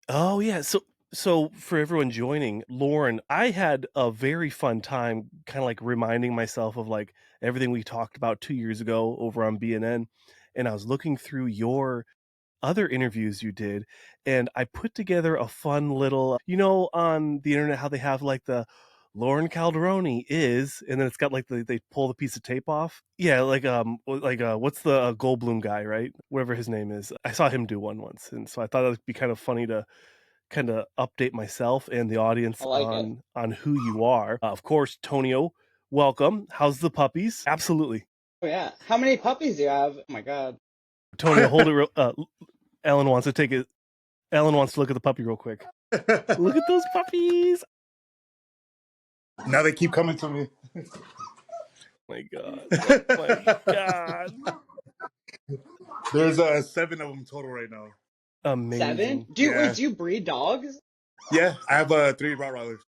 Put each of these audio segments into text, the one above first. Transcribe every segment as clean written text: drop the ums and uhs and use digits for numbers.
Oh yeah. So for everyone joining, Lauren, I had a very fun time kind of like reminding myself of like everything we talked about 2 years ago over on BNN. And I was looking through your other interviews you did, and I put together a fun little, on the internet how they have like the Loren Calderoni is, and then it's got like they pull the piece of tape off. Yeah, what's the Goldblum guy, right? Whatever his name is. I saw him do one once, and so I thought it would be kind of funny to kind of update myself and the audience I like it. on who you are. Of course, Tonio, welcome. How's the puppies? Absolutely. Oh yeah. How many puppies do you have? Oh my god. Tonio, hold it. Ellen wants to take it. Ellen wants to look at the puppy real quick. Look at those puppies. Now they keep coming to me. My God. Oh my God. There's 7 of them total right now. Seven? Amazing. Wait, do you breed dogs? Yeah, I have 3 Rottweilers.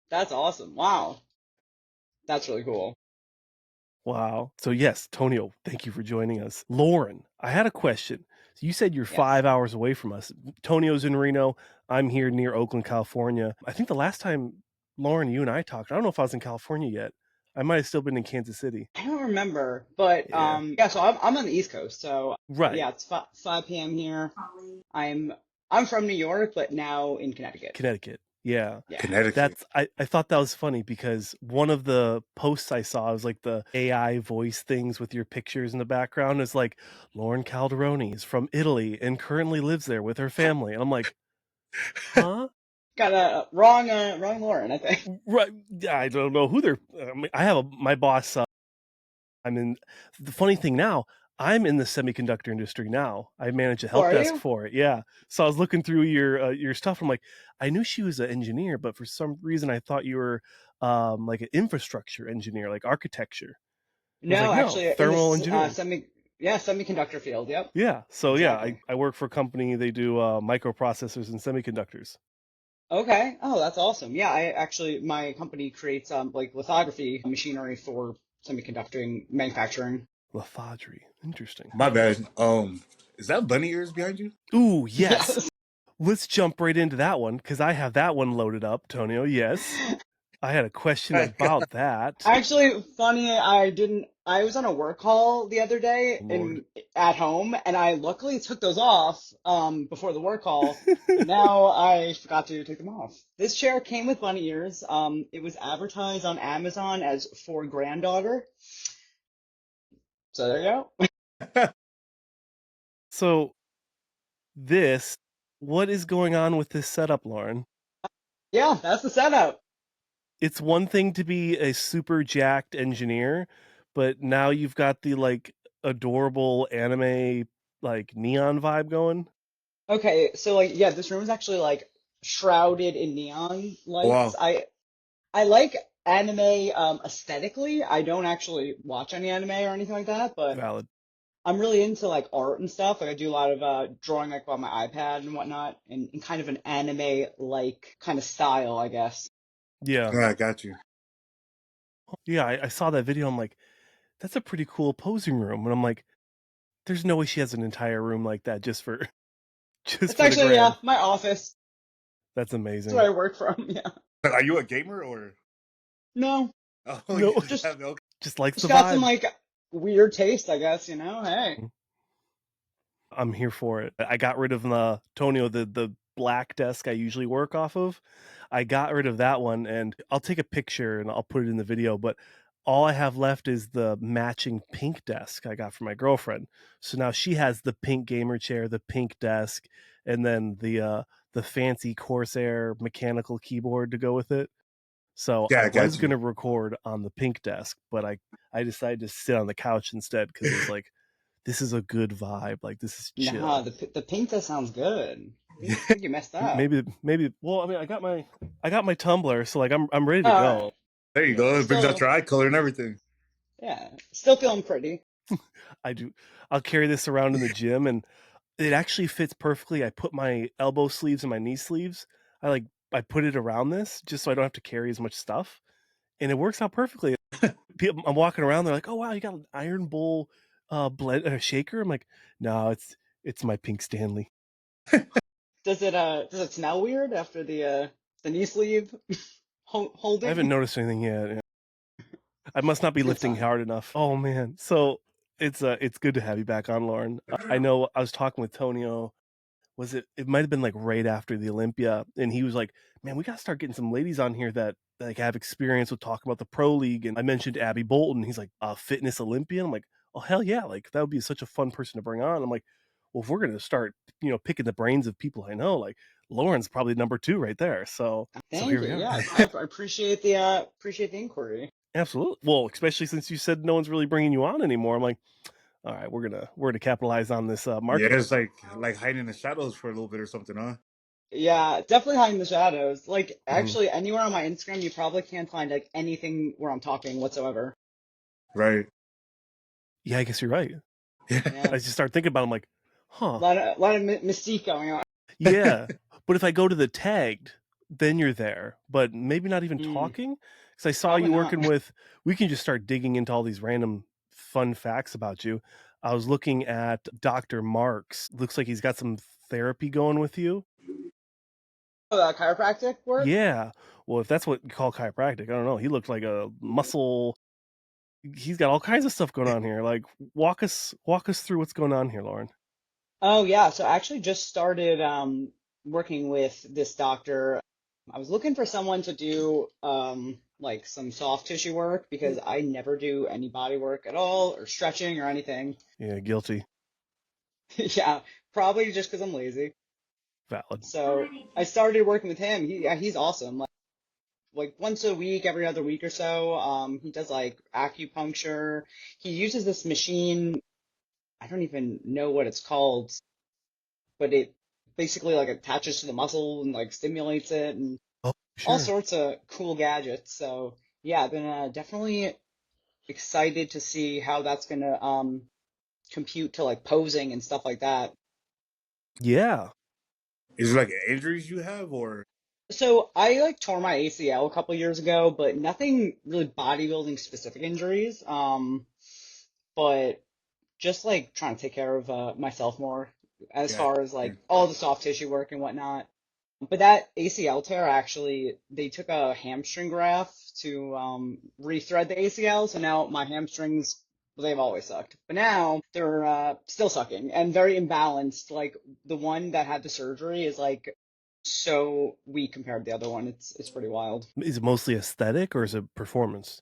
That's awesome. Wow. That's really cool. Wow. So yes, Tonio, thank you for joining us. Lauren, I had a question. So you said you're Yes. 5 hours away from us. Tonio's in Reno. I'm here near Oakland, California. I think the last time Lauren, you and I talked, I don't know if I was in California yet. I might have still been in Kansas City. I don't remember, but Yeah. yeah, so I'm on the East Coast. So Right. yeah, it's 5 p.m. here. I'm from New York, but now in Connecticut. Connecticut. Yeah. Yeah. Connecticut. I thought that was funny because one of the posts I saw was like the AI voice things with your pictures in the background is like Lauren Calderoni is from Italy and currently lives there with her family. And I'm like, huh? Got a wrong Lauren, I think. Right. I don't know who they're. I mean, I have my boss. I'm in. The funny thing now, I'm in the semiconductor industry now. I manage a Oh, help are desk you? for it. Yeah. So I was looking through your stuff. I'm like, I knew she was an engineer, but for some reason I thought you were like an infrastructure engineer, like architecture. I was like, No, no, actually, in thermal this engineering. semiconductor field. Yep, Yeah. So yeah, exactly. I work for a company. They do microprocessors and semiconductors. Okay. Oh, that's awesome. Yeah, my company creates like lithography machinery for semiconductor manufacturing. Lithography. Interesting. My bad. Is that bunny ears behind you? Ooh, yes. Yes. Let's jump right into that one because I have that one loaded up, Tonio. Yes. I had a question about that. Actually, funny, I was on a work call the other day Lord. at home, and I luckily took those off before the work call, and now I forgot to take them off. This chair came with bunny ears. It was advertised on Amazon as for granddaughter. So there you go. So this, what is going on with this setup, Lauren? Yeah, that's the setup. It's one thing to be a super jacked engineer, but now you've got the like adorable anime like neon vibe going. Okay, so like yeah, this room is actually like shrouded in neon lights. Wow. I like anime aesthetically. I don't actually watch any anime or anything like that, but Valid. I'm really into like art and stuff. Like I do a lot of drawing like on my iPad and whatnot, in kind of an anime like kind of style, I guess. Yeah. Yeah, I got you. Yeah, I saw that video. I'm like, that's a pretty cool posing room. And I'm like, there's no way she has an entire room like that just for just It's for the actually yeah, gram. my office. That's That's where amazing. I work from. Yeah. Are you a gamer or? No, Oh, No, you just just have okay. just likes just the got some vibe. like weird taste, I guess, you know. Hey. I'm here for it. I got rid of the Tonio, the black desk I usually work off of. I got rid of that one, and I'll take a picture and I'll put it in the video. But all I have left is the matching pink desk I got from my girlfriend. So now she has the pink gamer chair, the pink desk, and then the fancy Corsair mechanical keyboard to go with it. So Yeah, I I was got you. gonna record on the pink desk, but I decided to sit on the couch instead because it was like this is a good vibe. Like this is Nah, chill. the pink that sounds good. I think you messed up. Maybe. Well, I mean, I got my tumbler, so like I'm ready to All go. right. There you go. It brings out Still, your eye color and everything. yeah, still feeling pretty. I do. I'll carry this around in the gym, and it actually fits perfectly. I put my elbow sleeves and my knee sleeves. I like I put it around this just so I don't have to carry as much stuff, and it works out perfectly. I'm walking around. They're like, "Oh wow, you got an Iron Bowl blend shaker." I'm like, "No, it's my Pink Stanley." Does it smell weird after the knee sleeve I holding? haven't noticed anything yet. Yeah. I must not be It's a good lifting sign. hard enough. Oh man. So it's good to have you back on, Lauren. I know I was talking with Tonio. Was it might have been like right after the Olympia, and he was like, "Man, we got to start getting some ladies on here that like have experience with talking about the pro league." And I mentioned Abby Bolton. He's like, "A fitness Olympian." I'm like, "Oh hell yeah! Like that would be such a fun person to bring on." I'm like, "Well, if we're gonna start, picking the brains of people I know, like Lauren's probably number two right there." So Thank here you. we are. Yeah, I appreciate the inquiry. Absolutely. Well, especially since you said no one's really bringing you on anymore. I'm like, all right, we're gonna capitalize on this Yeah, market. it's like hiding in the shadows for a little bit or something, huh? Yeah, definitely hiding the shadows. Like, Mhm. actually, anywhere on my Instagram, you probably can't find like anything where I'm talking whatsoever. Right. Yeah, I guess you're right. Yeah, I just start thinking about it, I'm like, huh, a lot of mystique going on. yeah. But if I go to the tagged, then you're there. But maybe not even Mm, talking. Because I saw probably you not. working with, we can just start digging into all these random fun facts about you. I was looking at Dr. Marks. Looks like he's got some therapy going with you. Oh, chiropractic work? Yeah. Well, if that's what you call chiropractic, I don't know. He looked like a muscle. He's got all kinds of stuff going on here. Like, walk us through what's going on here, Lauren. Oh yeah, so I actually just started working with this doctor. I was looking for someone to do like some soft tissue work because I never do any body work at all or stretching or anything. Yeah, guilty. Yeah, probably just because I'm lazy. Valid. So I started working with him. He's awesome. Like once a week, every other week or so. He does like acupuncture. He uses this machine. I don't even know what it's called, but it basically like attaches to the muscle and like stimulates it and Oh, all sure. sorts of cool gadgets. So yeah, I've been definitely excited to see how that's gonna compute to like posing and stuff like that. Yeah. Is it like injuries you have or So I like tore my ACL a couple years ago, but nothing really bodybuilding specific injuries. But just like trying to take care of myself more as yeah. far as like all the soft tissue work and whatnot. But that ACL tear actually, they took a hamstring graft to rethread the ACL, so now my hamstrings, well, they've always sucked, but now they're still sucking and very imbalanced. Like the one that had the surgery is like so weak compared to the other one. It's pretty wild. Is it mostly aesthetic or is it performance?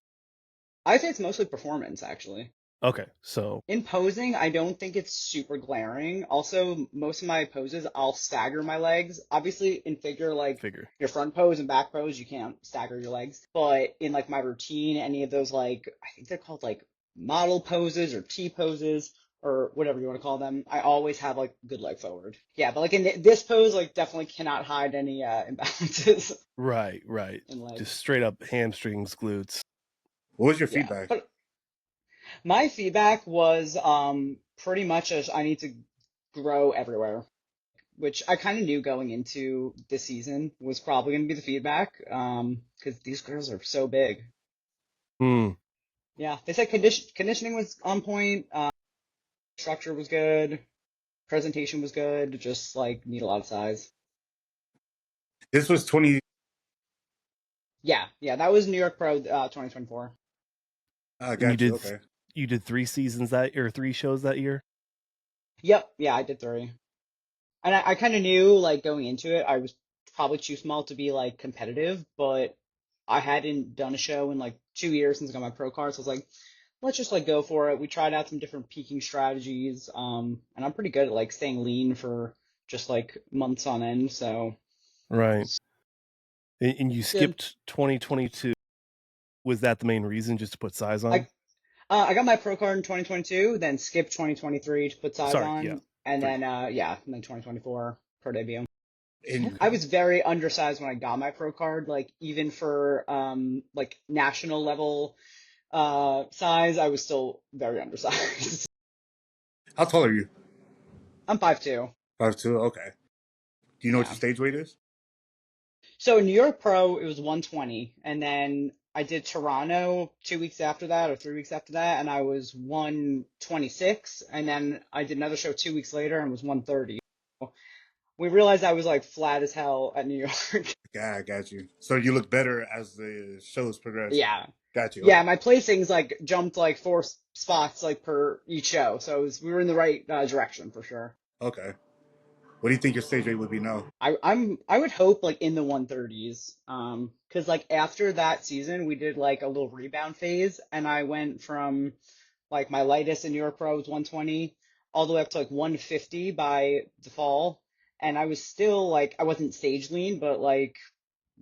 I'd say it's mostly performance actually. Okay, so In posing, I don't think it's super glaring. Also, most of my poses, I'll stagger my legs. Obviously, in figure, like figure. your front pose and back pose, you can't stagger your legs. But in like my routine, any of those like, I think they're called like model poses or T poses or whatever you want to call them, I always have like good leg forward. Yeah, but like in this pose, like definitely cannot hide any imbalances Right, right. in Just legs. straight up hamstrings, glutes. what was your Yeah, feedback? but my feedback was pretty much as I need to grow everywhere, which I kind of knew going into this season was probably going to be the feedback because these girls are so big. Hmm. Yeah, they said conditioning was on point, structure was good, presentation was good, just like need a lot of size. This was 20. Yeah, yeah, that was New York Pro 2024. I And you got you. did Okay. you did three seasons that or three shows that year? Yep, yeah, I did three. And I kind of knew like going into it, I was probably too small to be like competitive, but I hadn't done a show in like 2 years since I got my pro card, so I was like, let's just like go for it. We tried out some different peaking strategies, and I'm pretty good at like staying lean for just like months on end, so Right. And you good. skipped 2022. Was that the main reason, just to put size on? I I got my pro card in 2022, then skipped 2023 to put size Sorry, yeah. on, and Three. then yeah, and then 2024 pro debut. And I Okay. was very undersized when I got my pro card, like even for like national level size, I was still very undersized. how tall are you? I'm 5'2". 5'2". Okay. Do you know what your Yeah. stage weight is? So New York Pro, it was 120, and then I did Toronto 2 weeks after that or 3 weeks after that, and I was 126, and then I did another show 2 weeks later and was 130. we realized I was like flat as hell at New York. Yeah, I got you. So you look better as the shows progress. Yeah. Got you. Yeah, my placings like jumped like four spots like per each show. So we were in the right direction for sure. Okay. What do you think your stage rate would be now? I would hope like in the 130s. 'Cause like after that season we did like a little rebound phase and I went from like my lightest in New York Pro was 120 all the way up to like 150 by the fall. And I was still like I wasn't stage lean, but like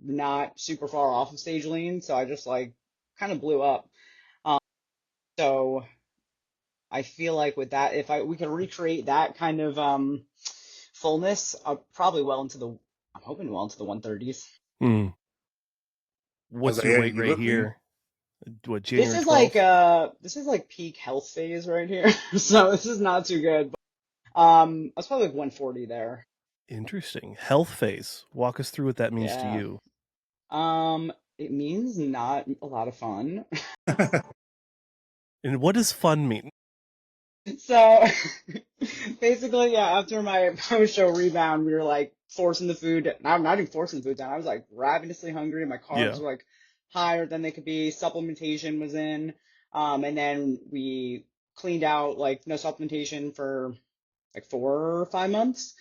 not super far off of stage lean, so I just like kind of blew up. Um, so I feel like with that, if I we could recreate that kind of fullness, probably well into the I'm hoping well into the 130s. Hmm. I was What's like, your yeah, weight you right look lean. here? What, January 12th? This is like peak health phase right here. So this is not too good. I was probably like 140 there. Interesting. Health phase. Walk us through what that means to Yeah. you. It means not a lot of fun. And what does fun mean? So basically, yeah, after my post-show rebound, we were like forcing the food. I'm not even forcing the food down. I was like ravenously hungry. My carbs Yeah. were like higher than they could be. Supplementation was in. And then we cleaned out like no supplementation for like 4 or 5 months.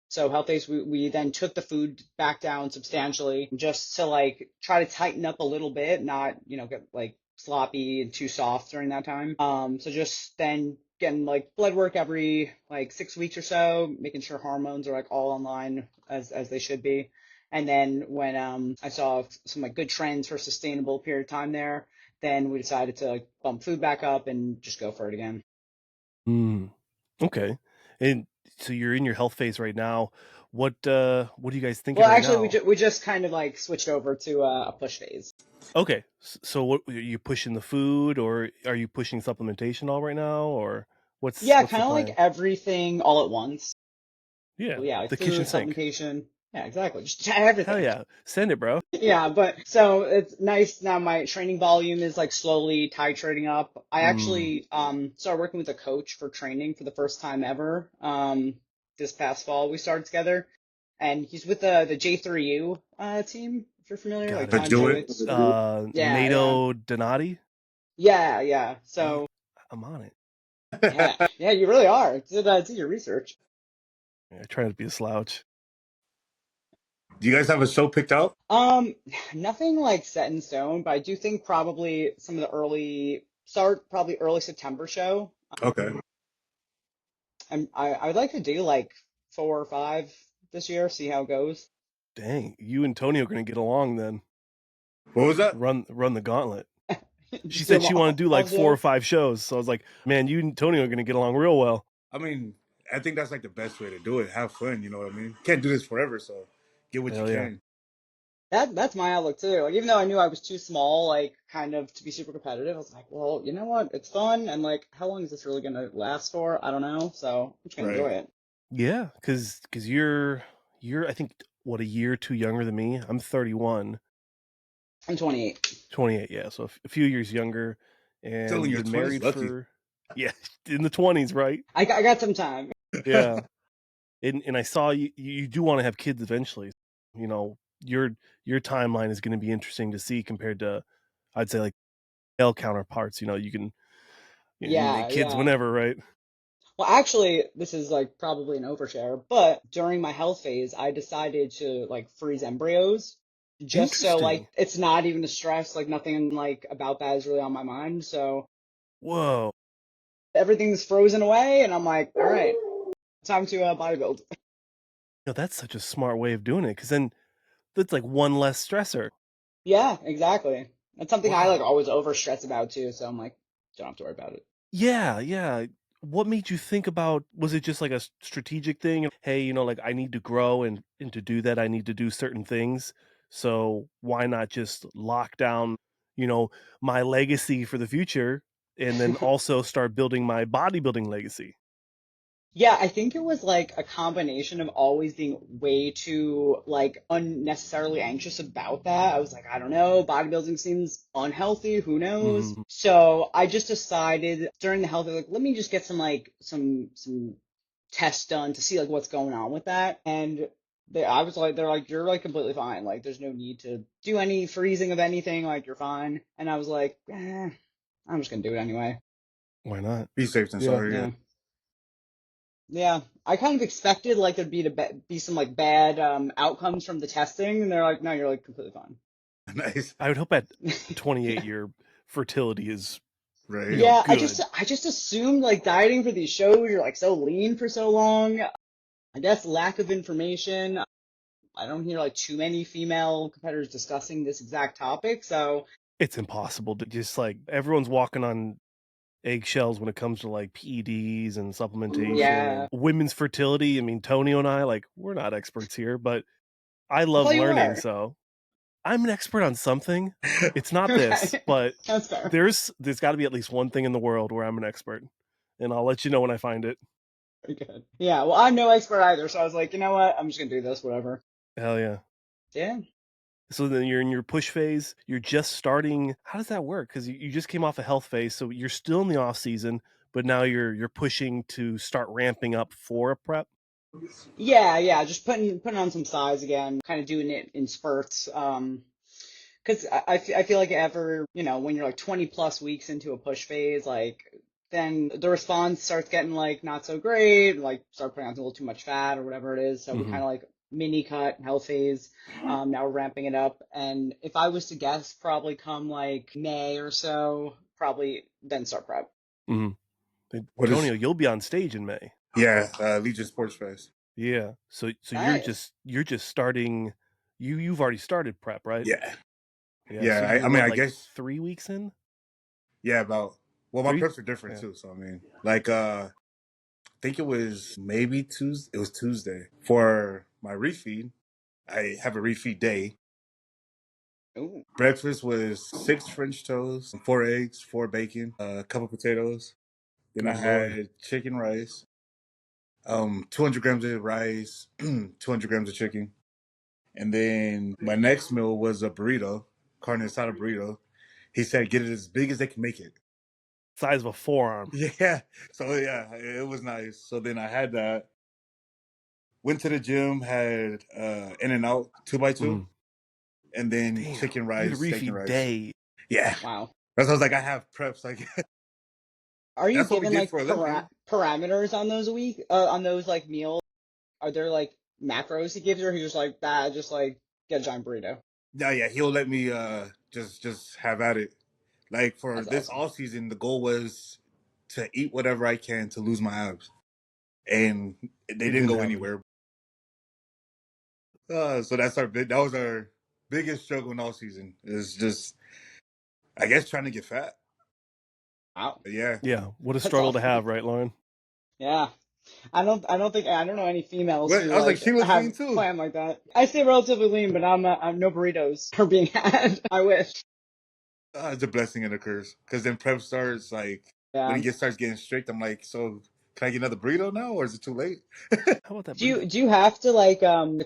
So health days, we then took the food back down substantially just to like try to tighten up a little bit, not, get like sloppy and too soft during that time. So just then getting like blood work every like 6 weeks or so, making sure hormones are like all in line as they should be. And then when I saw some like good trends for a sustainable period of time there, then we decided to like bump food back up and just go for it again. Hmm. Okay. And so you're in your health phase right now. What are you guys thinking Well, right actually, now? we just kind of like switched over to a push phase. Okay. So what are you pushing the food or are you pushing supplementation all right now or what's Yeah, what's the kind of like plan? everything all at once. Yeah. Well, yeah, like The kitchen food, sink. supplementation. Yeah, exactly. Just Hell everything. yeah. Send it, bro. Yeah, but so it's nice now my training volume is like slowly titrating up. I Mm. actually started working with a coach for training for the first time ever. This past fall we started together and he's with the J3U team, if you're familiar, like Got To it. John do it. Jewett's. Yeah, yeah. Nato Donati? Yeah, yeah. Yeah, So, I'm on it. yeah. Yeah, you really are. It's your research. Yeah, I try not to be a slouch. Do you guys have a show picked out? Um, Nothing like set in stone, but I do think probably some of the probably early September show. Okay. I'd like to do like 4 or 5 this year, see how it goes. Dang, you and Tonio are gonna get along then. What was that? Run the gauntlet. She Just do said them she wanted to do all like four or together. five shows. So I was like, man, you and Tonio are gonna get along real well. I mean, I think that's like the best way to do it. Have fun, you know what I mean? Can't do this forever, so get what you Hell yeah. can. That's my outlook too. Like even though I knew I was too small, like kind of to be super competitive, I was like, well, you know what? It's fun, and like, how long is this really gonna last for? I don't know. So I'm just gonna Right. enjoy it. Yeah, because you're I think what a year too younger than me. I'm 31, I'm 28. 28. Yeah, so a few years younger, Still and in you've your been 20s, married lucky. for yeah in the 20s, right? I got some time. Yeah, and I saw you do want to have kids eventually. You know your timeline is going to be interesting to see compared to I'd say like male counterparts. You can make Yeah, kids yeah. whenever, right? Well, actually, this is like probably an overshare, but during my health phase, I decided to like freeze embryos just so like Interesting. it's not even a stress, like nothing like about that is really on my mind. So Whoa. everything's frozen away, and I'm like, all right, time to bodybuild. That's such a smart way of doing it because then that's like one less stressor. Yeah, exactly. That's something I like Wow. always over stress about too. So I'm like, don't have to worry about it. Yeah, yeah. What made you think about was it just like a strategic thing? Hey, like I need to grow and to do that I need to do certain things. So why not just lock down, you know, my legacy for the future and then also start building my bodybuilding legacy? Yeah, I think it was like a combination of always being way too like unnecessarily anxious about that. I was like, I don't know, bodybuilding seems unhealthy, who knows? Mhm. So I just decided during the health, like, let me just get some like some tests done to see like what's going on with that. And I was like, they're like, you're like completely fine. Like, there's no need to do any freezing of anything. Like, you're fine. And I was like, I'm just gonna do it anyway. Why not? Be safe than Yeah. sorry. Yeah. Yeah. Yeah, I kind of expected like there'd be some like bad outcomes from the testing, and they're like, no, you're like completely fine. Nice. I would hope at 28 your fertility is, Right. Yeah, good. I just assumed like dieting for these shows, you're like so lean for so long. I guess lack of information. I don't hear like too many female competitors discussing this exact topic, so It's impossible to just like everyone's walking on eggshells when it comes to like PEDs and supplementation yeah. and women's fertility. I mean, Tonio and I, like, we're not experts here, but I I love thought you learning. were. So I'm an expert on something. It's not this, Okay, but that's fair. there's got to be at least one thing in the world where I'm an expert, and I'll let you know when I find it. Very good. Yeah, well, I'm no expert either, so I was like, you know what? I'm just gonna do this, whatever. Hell yeah. Yeah. So then you're in your push phase. You're just starting. How does that work? Because you just came off a health phase, so you're still in the off season, but now you're pushing to start ramping up for a prep. Yeah, just putting on some size again, kind of doing it in spurts. Because I feel like ever, when you're like 20 plus weeks into a push phase, like then the response starts getting like not so great, like start putting on a little too much fat or whatever it is. So we Mm-hmm. kind of like mini cut health phase. Now we're ramping it up. And if I was to guess, probably come like May or so, probably then start prep. Mm-hmm. What is? Tonio, you'll be on stage in May. Yeah. Legion Sports Fest. Yeah. So Nice. you're just starting. You've already started prep, right? Yeah. Yeah. So Yeah. you're I mean, what, I like guess. 3 weeks in? Yeah. About. Well, my Three? preps are different Yeah. too. So I mean, like, I think it was maybe Tuesday. It was Tuesday for my refeed. I have a refeed day. Ooh, Breakfast was 6 French toast, 4 eggs, 4 bacon, a couple potatoes. Then I Good lord. had chicken rice, 200 grams of rice, 200 grams of chicken. And then my next meal was a burrito, carne asada burrito. He said, get it as big as they can make it. Size of a forearm. Yeah. So, yeah, it was nice. So then I had that. Went to the gym, had In-N-Out 2x2, Mm. and then Damn. chicken You had a rice, steak and refeed rice. day. Yeah. wow. That's what I was like, I have preps. Like, Are you that's what we given did like for Olympia. parameters on those on those like meals? Are there like macros he gives you, or he's just like, that, just like get a giant burrito? Yeah, yeah, he'll let me just have at it. Like for That's this awesome. all season, the goal was to eat whatever I can to lose my abs, and they It didn't didn't go happen. anywhere. So that was our biggest struggle in all season. Is just I guess trying to get fat. Wow. But yeah, Yeah. What a That's struggle to awesome. have, right, Lauren? Yeah. I don't know any females but who I was like, like she looks lean have too. plan like that. I stay relatively lean, but I'm no burritos are being had. I wish. It's a blessing and a curse because then prep starts like when Yeah. starts getting strict. I'm like, so can I get another burrito now, or is it too late? How about that Do you burrito? do you have to like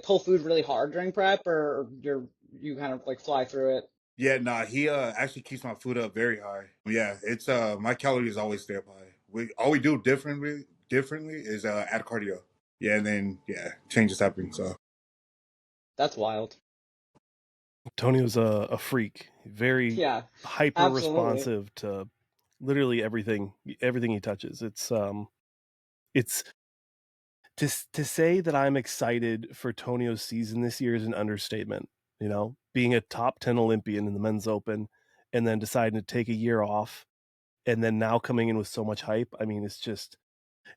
pull food really hard during prep, or you kind of like fly through it? Yeah, nah, he actually keeps my food up very high. Yeah, it's my calories always stay up high. We all we do differently is add cardio. Yeah, and then yeah, changes happen. So That's wild. Tonio's a freak. Very Yeah, hyper absolutely. responsive to literally everything he touches. It's to say that I'm excited for Tonio's season this year is an understatement. Being a top 10 Olympian in the men's open and then deciding to take a year off and then now coming in with so much hype. I mean, it's just,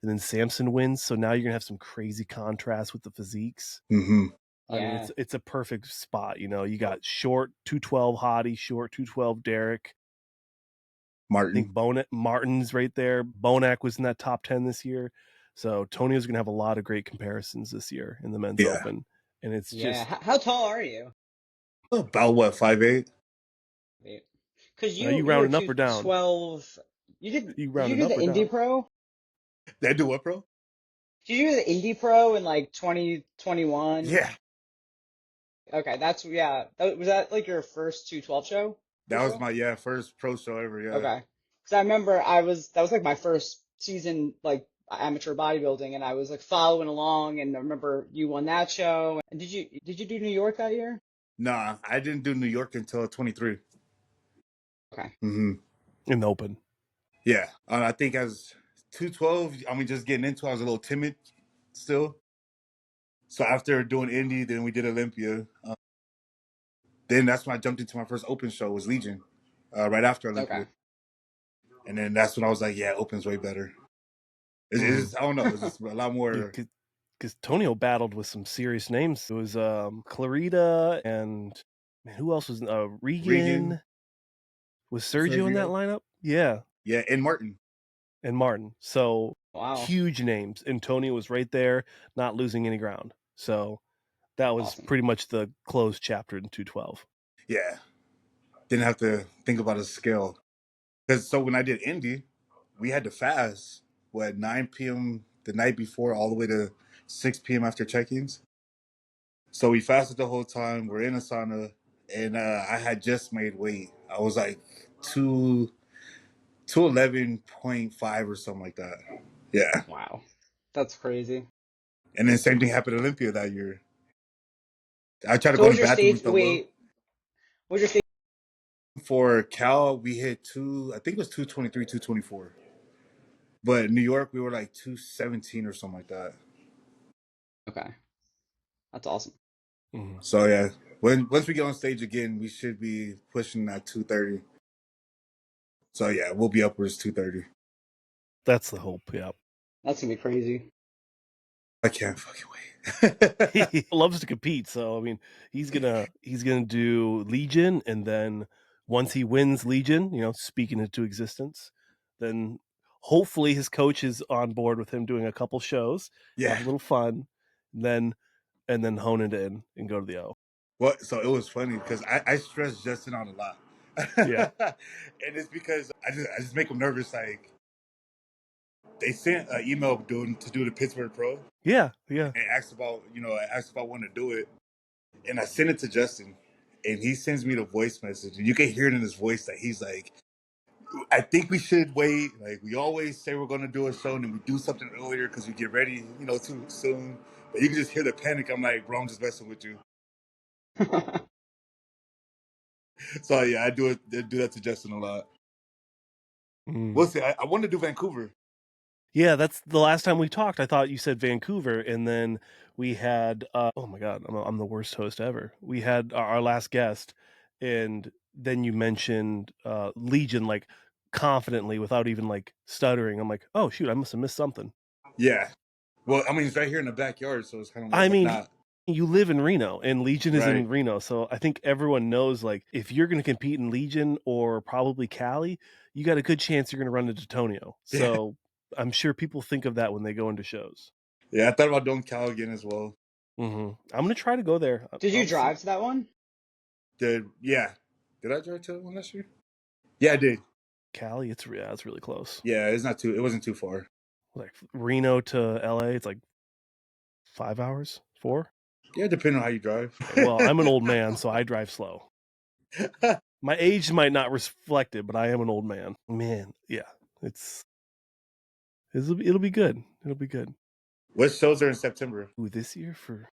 and then Samson wins. So now you're gonna have some crazy contrast with the physiques. hmm I mean, Yeah. it's a perfect spot. You got short 212 Hottie, short 212 Derek. I Martin. think Martin's right there. Bonac was in that top 10 this year. So Tonio's going to have a lot of great comparisons this year in the men's Yeah, open. And it's Yeah. just, How tall are you? about what 5'8". Because you you were rounding up or down? 212. You Did you rounding do up the or Indie down? Pro? They do what, bro? Did you do the Indie Pro in like 2021? Yeah, Okay, that's yeah. Was that like your first 212 show? that First was show? my first pro show ever. Yeah, Okay. Because I remember that was like my first season like amateur bodybuilding, and I was like following along, and I remember you won that show. And did you do New York that year? Nah, I didn't do New York until 23. Okay. Mm-hmm. In the open. Yeah, I think as 212, I mean, just getting into, I was a little timid still. So after doing Indy, then we did Olympia. Then that's when I jumped into my first open show was Legion, right after Okay. Olympia, and then that's when I was like, yeah, open's way better. It's just, I don't know, it's just a lot more. Because Tonio battled with some serious names. It was Clarita and man, who else was Regan, Regan? Was Sergio in that Sergio, lineup? Yeah, yeah, and Martin. and Martin. So Wow. huge names, and Tonio was right there, not losing any ground. So that was Awesome. pretty much the closed chapter in 212. Yeah, didn't have to think about a scale because so when I did Indy, we had to fast what 9 p.m. the night before all the way to 6 p.m. after check-ins. So we fasted the whole time. We're in a sauna, and I had just made weight. I was like 211.5 or something like that. Yeah, Wow. That's crazy. and then same thing happened at Olympia that year. I tried to So go what in was the your bathroom stage? with the low. Wait, what was your stage? For Cal, we hit two. I think it was 223, 224. But in New York, we were like 217 or something like that. Okay, that's awesome. Mm-hmm. So yeah, once we get on stage again, we should be pushing that 230. So yeah, we'll be upwards 230. That's the hope. Yeah. That's gonna be crazy. I can't fucking wait. He loves to compete, so I mean, he's gonna do Legion, and then once he wins Legion, speaking into existence, then hopefully his coach is on board with him doing a couple shows, Yeah. have a little fun, then and then hone it in and go to the O. Well, so it was funny because I stress Justin out a lot, Yeah, and it's because I just make him nervous. Like they sent an email doing to do the Pittsburgh Pro yeah. and asked about wanting to do it, and I sent it to Justin, and he sends me the voice message, and you can hear it in his voice that he's like, I think we should wait. Like we always say we're going to do a show and then we do something earlier because we get ready, too soon. But you can just hear the panic. I'm like, bro, I'm just messing with you. So yeah, I do that to Justin a lot. Mm. We'll see. I want to do Vancouver. Yeah, that's the last time we talked. I thought you said Vancouver, and then we had. Oh my God, I'm the worst host ever. We had our last guest, and then you mentioned Legion like confidently without even like stuttering. I'm like, oh shoot, I must have missed something. Yeah. Well, I mean, it's right here in the backyard, so it's kind of I like mean, not you live in Reno, and Legion is right. in Reno, so I think everyone knows like if you're going to compete in Legion or probably Cali, you got a good chance you're going to run into Tonio. Yeah. So I'm sure people think of that when they go into shows. Yeah. I thought about doing Cal again as well. I'm gonna try to go there. Did you I'll see. drive to that one? Yeah. Did I drive to one last year? Yeah, I did. Cali, it's really close. Yeah, it wasn't too far. Like Reno to LA, it's like 5 hours, 4. Yeah, depending on how you drive. Well, I'm an old man, so I drive slow. My age might not reflect it, but I am an old man. Man, yeah, it'll be good. It'll be good. What shows are in September? Ooh, this year for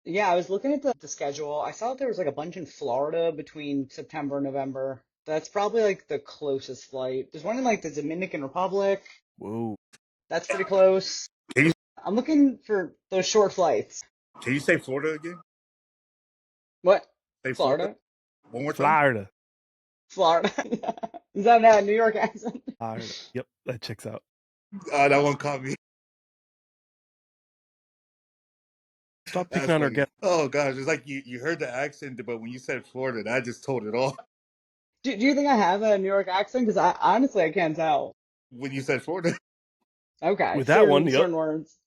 Yeah, I was looking at the schedule. I saw that there was like a bunch in Florida between September and November. That's probably like the closest flight. There's one in like the Dominican Republic. whoa. That's pretty close. Can you, I'm looking for those short flights. can you say Florida again? What? Say Florida Florida? one more time. Florida. Florida. Is that a New York accent? Florida. Yep, that checks out. That one caught me. Stop picking That's on our funny. guests. Oh gosh, it's like you heard the accent, but when you said Florida, that just told it all. Do you think I have a New York accent? Because I honestly I can't tell. When you said Florida, Okay, With that one, yep. certain words.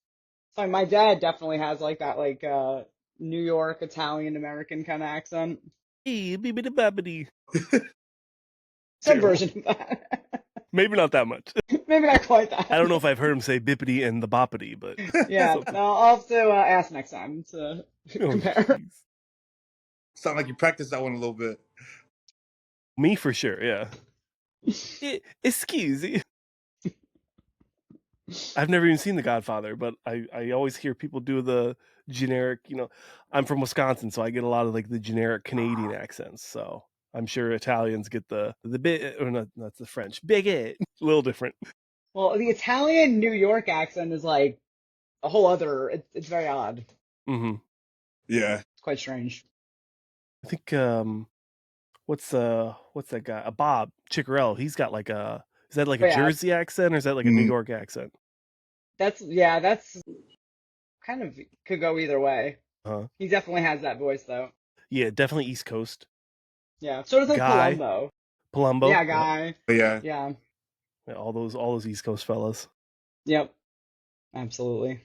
So my dad definitely has like that New York Italian American kind of accent. Hey, bibbidi babbidi. Some Terrible. version of that. Maybe not that much. Maybe not quite that. I don't know if I've heard him say bippity and the boppity, but Yeah, okay. no, I'll have to ask next time to Oh, compare. geez. sound like you practiced that one a little bit. Me for sure, yeah. Excuse me. I've never even seen The Godfather, but I always hear people do the generic, I'm from Wisconsin, so I get a lot of like the generic Canadian accents. So I'm sure Italians get the bit, or not, that's the French, bigot, a little different. Well, the Italian New York accent is like a whole other. It's very odd. Hmm. Yeah. It's quite strange. I think what's that guy? Bob Chickarell. He's got like a is that like a But yeah, Jersey accent or is that like a New Mm, York accent? that's kind of could go either way. Huh? He definitely has that voice though. Yeah, definitely East Coast Yeah, sort of like guy. Palumbo. Palumbo. Yeah, Yep. guy. but yeah. Yeah. Yeah, all those East Coast fellas. Yep. Absolutely.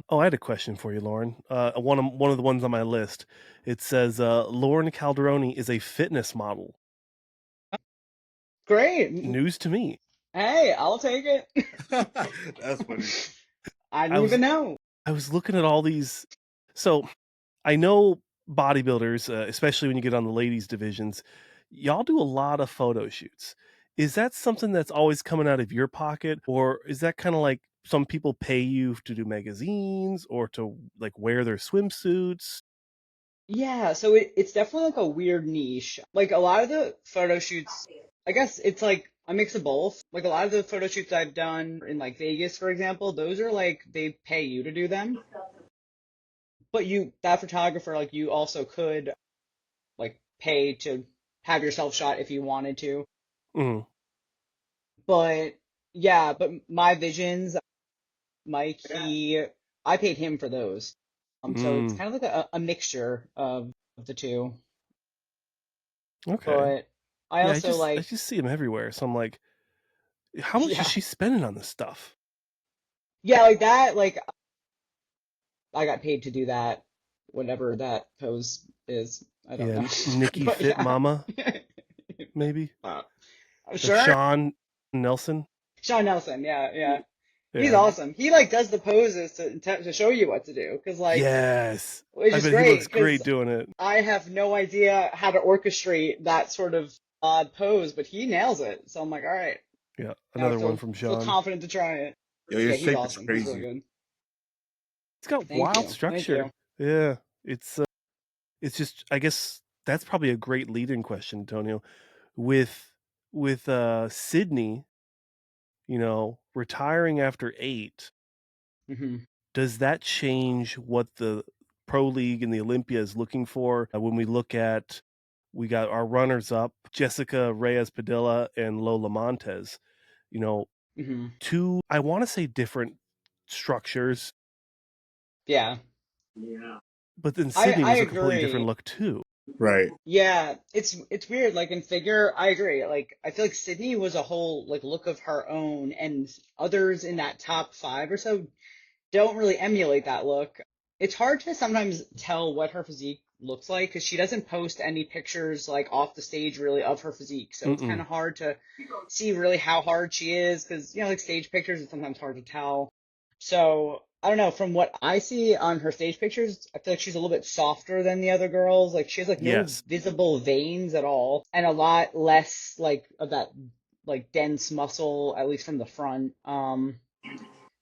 Oh, I had a question for you, Lauren. One of the ones on my list. It says Loren Calderoni is a fitness model. Great. News to me. Hey, I'll take it. That's funny. I I didn't was even know. I was looking at all these. So I know bodybuilders, especially when you get on the ladies divisions, y'all do a lot of photo shoots. Is that something that's always coming out of your pocket, or is that kind of like some people pay you to do magazines or to like wear their swimsuits? Yeah, so it's definitely like a weird niche. Like a lot of the photo shoots, I guess it's like a mix of both. Like a lot of the photo shoots I've done in like Vegas, for example, those are like they pay you to do them. But that photographer, like you also could like pay to have yourself shot if you wanted to. Mm, But yeah, but my visions, Mike, I paid him for those. So it's mm, kind of like a mixture of the two. okay. But I Yeah, also I like, just see him everywhere. So I'm like, how much is yeah, she spending on this stuff? yeah, like that, like I got paid to do that, whatever that pose is. I don't Yeah, know. Nikki But Fit yeah. Mama, maybe Uh, like sure. Sean Nelson. Sean Nelson, yeah, yeah. He's Yeah. awesome. He like does the poses to show you what to do, because like, Yes, which I is bet he looks great, because great doing it. I have no idea how to orchestrate that sort of odd pose, but he nails it. So I'm like, all right, Yeah, now I another one from feel Sean. confident to try it. Yo, your Yeah, he's shape is awesome. He's really crazy. good. It's got Thank wild you. Thank structure. you. Yeah, it's just I guess that's probably a great lead-in question, Tonio. With Sydney, retiring after 8, Hmm. does that change what the pro league and the Olympia is looking for? When we got our runners up, Jessica Reyes Padilla and Lola Montez, you know, Hmm. two, I want to say different structures, Yeah, but then I Sydney I was a completely different agree. look too. Right. Yeah, it's weird. Like in figure, I agree. Like I feel like Sydney was a whole like look of her own, and others in that top five or so don't really emulate that look. It's hard to sometimes tell what her physique looks like because she doesn't post any pictures like off the stage really of her physique. So it's kind Mm-mm. of hard to see really how hard she is because like stage pictures it's sometimes hard to tell. So I don't know. From what I see on her stage pictures, I feel like she's a little bit softer than the other girls. Like she has like no Yes, visible veins at all, and a lot less like of that like dense muscle, at least from the front.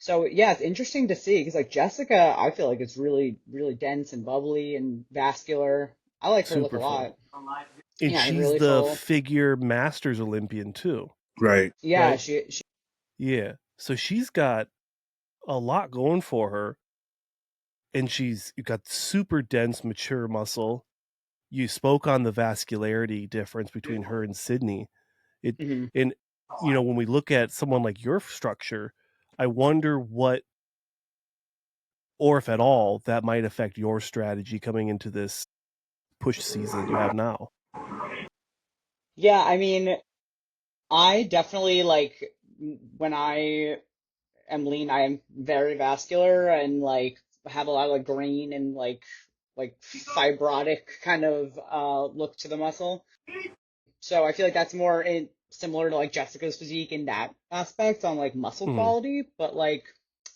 So yeah, it's interesting to see because like Jessica, I feel like it's really, really dense and bubbly and vascular. I like her look a super full. lot. And Yeah, she's really the full. figure masters Olympian too, Right. Yeah, right? she Yeah. So she's got a lot going for her, and she's you got super dense, mature muscle. You spoke on the vascularity difference between her and Sydney. It mhm. and when we look at someone like your structure, I wonder what, or if at all, that might affect your strategy coming into this push season that you have now. Yeah, I mean, I definitely like when I am lean, I am very vascular and like have a lot of like green and like fibrotic kind of look to the muscle. So I feel like that's more similar to like Jessica's physique in that aspect on like muscle Mhm. quality, but like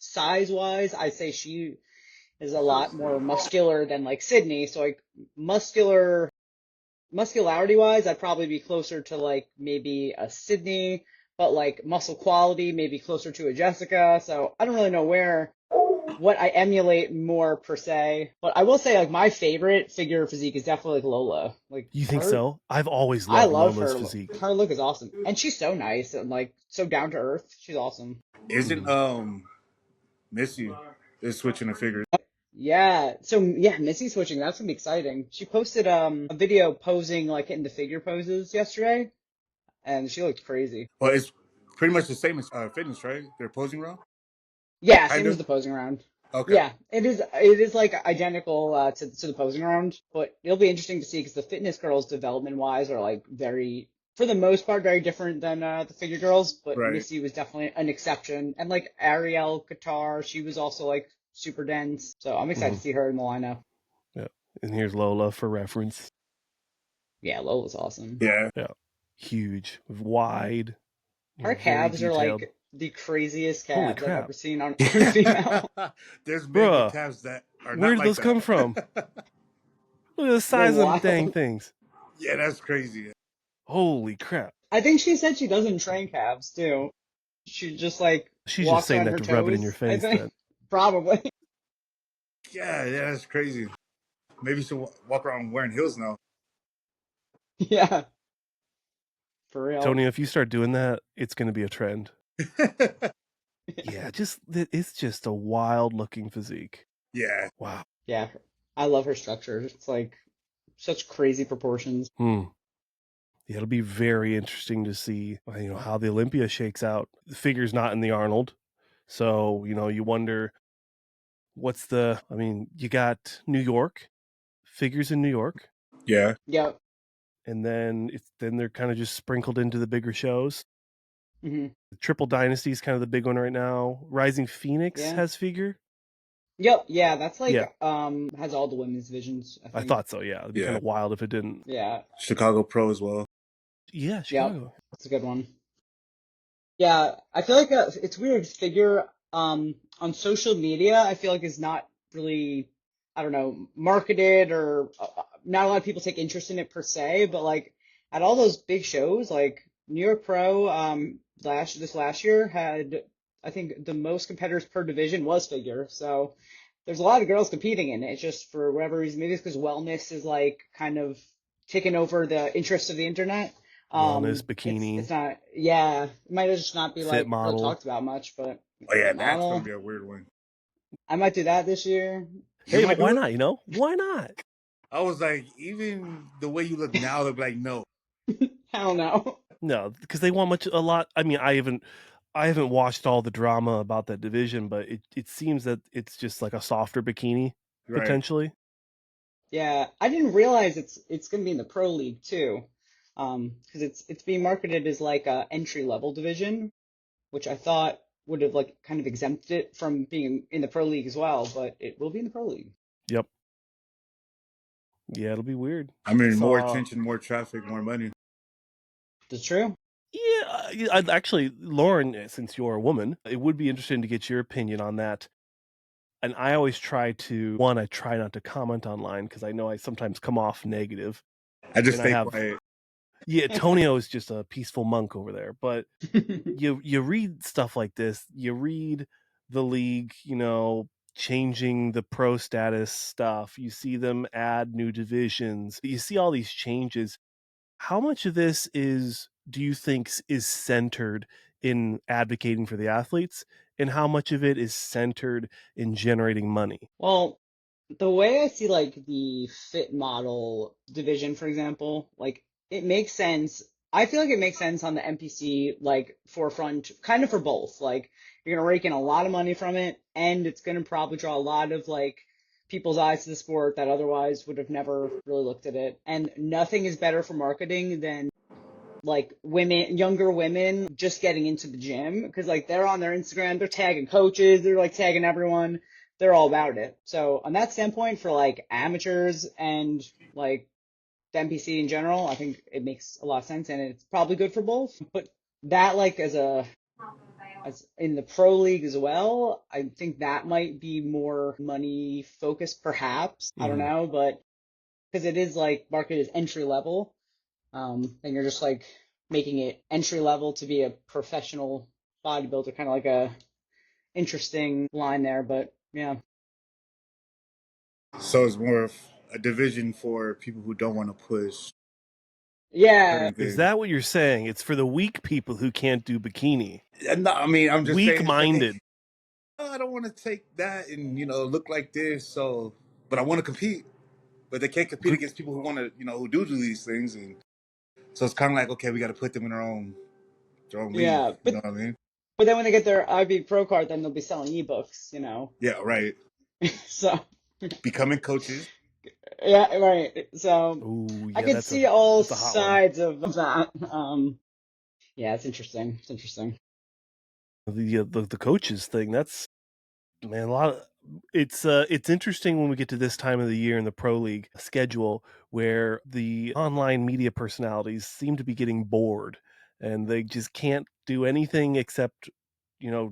size wise, I'd say she is a lot more muscular than like Sydney. So like muscularity wise, I'd probably be closer to like maybe a Sydney, but like muscle quality, maybe closer to a Jessica. So I don't really know what I emulate more per se. But I will say like my favorite figure physique is definitely like Lola. Like You think her, so? I've always I loved love Lola's her. physique. Her look is awesome. And she's so nice and like so down to earth. She's awesome. Isn't Mhm. Missy is switching the figures? Yeah. So yeah, Missy switching, that's gonna be exciting. She posted a video posing like in the figure poses yesterday and she looked crazy. Well, it's pretty much the same as fitness, right? They're posing wrong, Yeah, kind same as of. the posing round. Okay, Yeah, it is like identical to the posing round, but it'll be interesting to see because the fitness girls development wise are like very for the most part very different than the figure girls, but right. Missy was definitely an exception. And like Ariel Qatar, she was also like super dense. So I'm excited Mhm. to see her in the lineup. Yeah. And here's Lola for reference. Yeah, Lola's awesome. Yeah. Yeah. Huge, wide, Her very calves are detailed. like the craziest Holy calves I've crap. ever seen on a female. There's men with Bruh, calves that are where not did like those come from? that. Look at the They're size of them dang wild. things. Yeah, that's crazy. Holy crap. I think she said she doesn't train calves too. She just like She's just walks saying on that her to rub it in your toes, I face think. then. Probably. Yeah, that's crazy. Maybe she'll walk around wearing heels now. Yeah, for real. Tonio, if you start doing that, it's going to be a trend. Yeah, it's just a wild looking physique. Yeah. Wow. Yeah, I love her structure. It's like such crazy proportions. Hmm. Yeah, it'll be very interesting to see, how the Olympia shakes out. The figure's not in the Arnold. So, you wonder you got New York, figures in New York, Yeah. Yep. and then they're kind of just sprinkled into the bigger shows. Hmm. The Triple Dynasty is kind of the big one right now. Rising Phoenix Yeah. has figure. Yep. Yeah, that's Yeah, like has all the women's divisions, I I think. thought so. Yeah, it'd be kind Yeah. of wild if it didn't. Yeah. Chicago Pro as well. Yeah, Yep. Chicago. That's a good one. Yeah, I feel like it's weird. Figure on social media, I feel like is not really, I don't know, marketed or not a lot of people take interest in it per se. But like at all those big shows, like New York Pro, this last year had I think the most competitors per division was figure. So there's a lot of girls competing in it. It's just for whatever reason, maybe it's because wellness is like kind of taken over the interest of the internet. Wellness, It's bikini, not, yeah, it might just not be fit like really model. talked about much, but Oh yeah, fit that's gonna model, be a weird one. I might do that this year. You Hey, might why do it? not? Why not? I was like, even the way you look now, they'll be like, no. I don't know. No, because they want a lot. I mean, I haven't watched all the drama about that division, but it seems that it's just like a softer bikini Right. potentially. Yeah, I didn't realize it's gonna be in the pro league too, because it's being marketed as like a entry level division, which I thought would have like kind of exempted it from being in the pro league as well, but it will be in the pro league. Yep. Yeah, it'll be weird. I mean, more Saw. attention, more traffic, more money. That's true. Yeah, I'd actually, Lauren, since you're a woman, it would be interesting to get your opinion on that. And I always I try not to comment online because I know I sometimes come off negative. I just And I stay have, quiet. yeah, Tonio is just a peaceful monk over there. But you read stuff like this, you read the league, changing the pro status stuff. You see them add new divisions. You see all these changes. How much of this do you think is centered in advocating for the athletes, and how much of it is centered in generating money? Well, the way I see like the fit model division, for example, like it makes sense. I feel like it makes sense on the NPC like forefront, kind of for both. Like you're gonna rake in a lot of money from it, and it's gonna probably draw a lot of like people's eyes to the sport that otherwise would have never really looked at it. And nothing is better for marketing than like women, younger women just getting into the gym because like they're on their Instagram, they're tagging coaches, they're like tagging everyone, they're all about it. So on that standpoint, for like amateurs and like the NPC in general, I think it makes a lot of sense and it's probably good for both. But that like as in the pro league as well, I think that might be more money focused, perhaps. I don't Mm-hmm. know, but because it is like marketed as entry level, and you're just like making it entry level to be a professional bodybuilder, kind of like a interesting line there, but yeah. So it's more of a division for people who don't want to push Yeah, certain Is things. that what you're saying? It's for the weak people who can't do bikini. And no, I mean, I'm just saying it's like, hey, Weak-minded. I don't want to take that and look like this. So, but I want to compete. But they can't compete against people who want to, who do these things. And so it's kind of like, okay, we got to put them in their own league. yeah. You know what I mean? But then when they get their IB Pro card, then they'll be selling ebooks. Yeah, right. So Becoming coaches. yeah, right. So Oh I yeah, could see all that's a hot one. sides of that. Yeah, it's interesting. It's interesting. The coaches thing. That's man, a lot of it's interesting when we get to this time of the year in the pro league schedule where the online media personalities seem to be getting bored and they just can't do anything except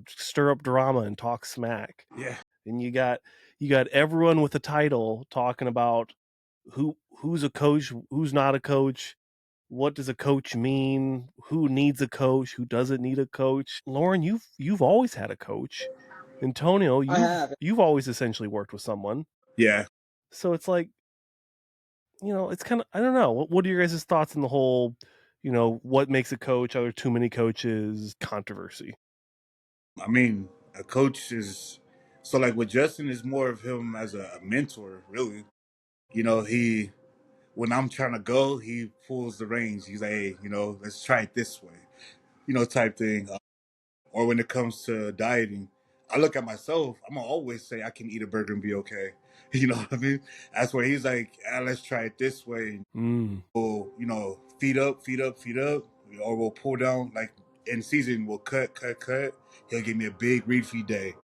stir up drama and talk smack. Yeah. And you got everyone with a title talking about who's a coach, who's not a coach, what does a coach mean, who needs a coach, who doesn't need a coach. Loren, you've always had a coach. Antonio, I have. you've always essentially worked with someone. Yeah. So it's like, it's kind of, I don't know. What are your guys' thoughts on the whole, what makes a coach? Are there too many coaches? Controversy. I mean, a coach is so like with Justin is more of him as a mentor, really. He when I'm trying to go, he pulls the reins. He's like, hey, let's try it this way, type thing. Or when it comes to dieting, I look at myself. I'm gonna always say I can eat a burger and be okay. You know what I mean? That's where he's like, let's try it this way. Mm. We'll, feed up, feed up, feed up, or we'll pull down. Like in season, we'll cut, cut, cut. He'll give me a big refeed day,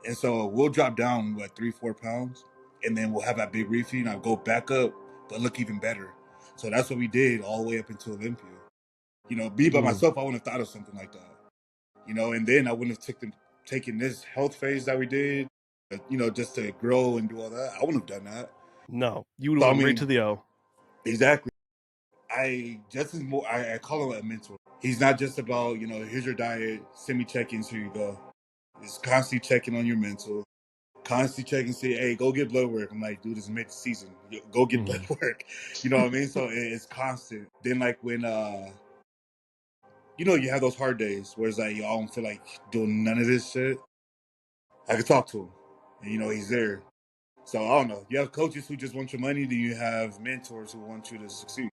and so we'll drop down 3, 4 pounds, and then we'll have that big refeed, and I'll go back up, but look even better. So that's what we did all the way up into Olympia. Me by Mm. myself, I wouldn't have thought of something like that. And then I wouldn't have taken this health phase that we did, just to grow and do all that. I wouldn't have done that. No, you would have So I went right mean, to the O. exactly. I just as more. I call him a mentor. He's not just about here's your diet, send me check-ins, here you go. It's constantly checking on your mental, constantly checking, say, hey, go get blood work. I'm like, dude, it's mid-season. Go get blood Mm. work. You know what I mean? So it's constant. Then like when you have those hard days where it's like, yo, I don't feel like doing none of this shit. I can talk to him. And he's there. So I don't know. You have coaches who just want your money, then you have mentors who want you to succeed.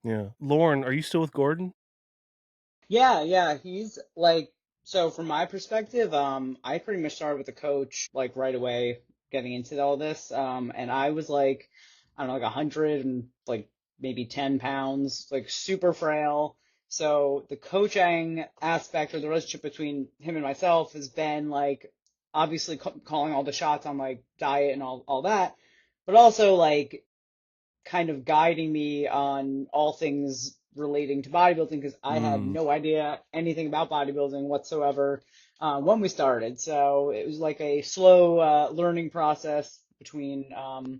Yeah. Lauren, are you still with Gordon? Yeah, yeah, he's like, so from my perspective, I pretty much started with a coach like right away getting into all this. And I was like, I don't know, like 100 and like maybe 10 pounds, like super frail. So the coaching aspect or the relationship between him and myself has been like obviously calling all the shots on like diet and all that, but also like kind of guiding me on all things relating to bodybuilding because I had Mm. no idea anything about bodybuilding whatsoever when we started. So it was like a slow learning process between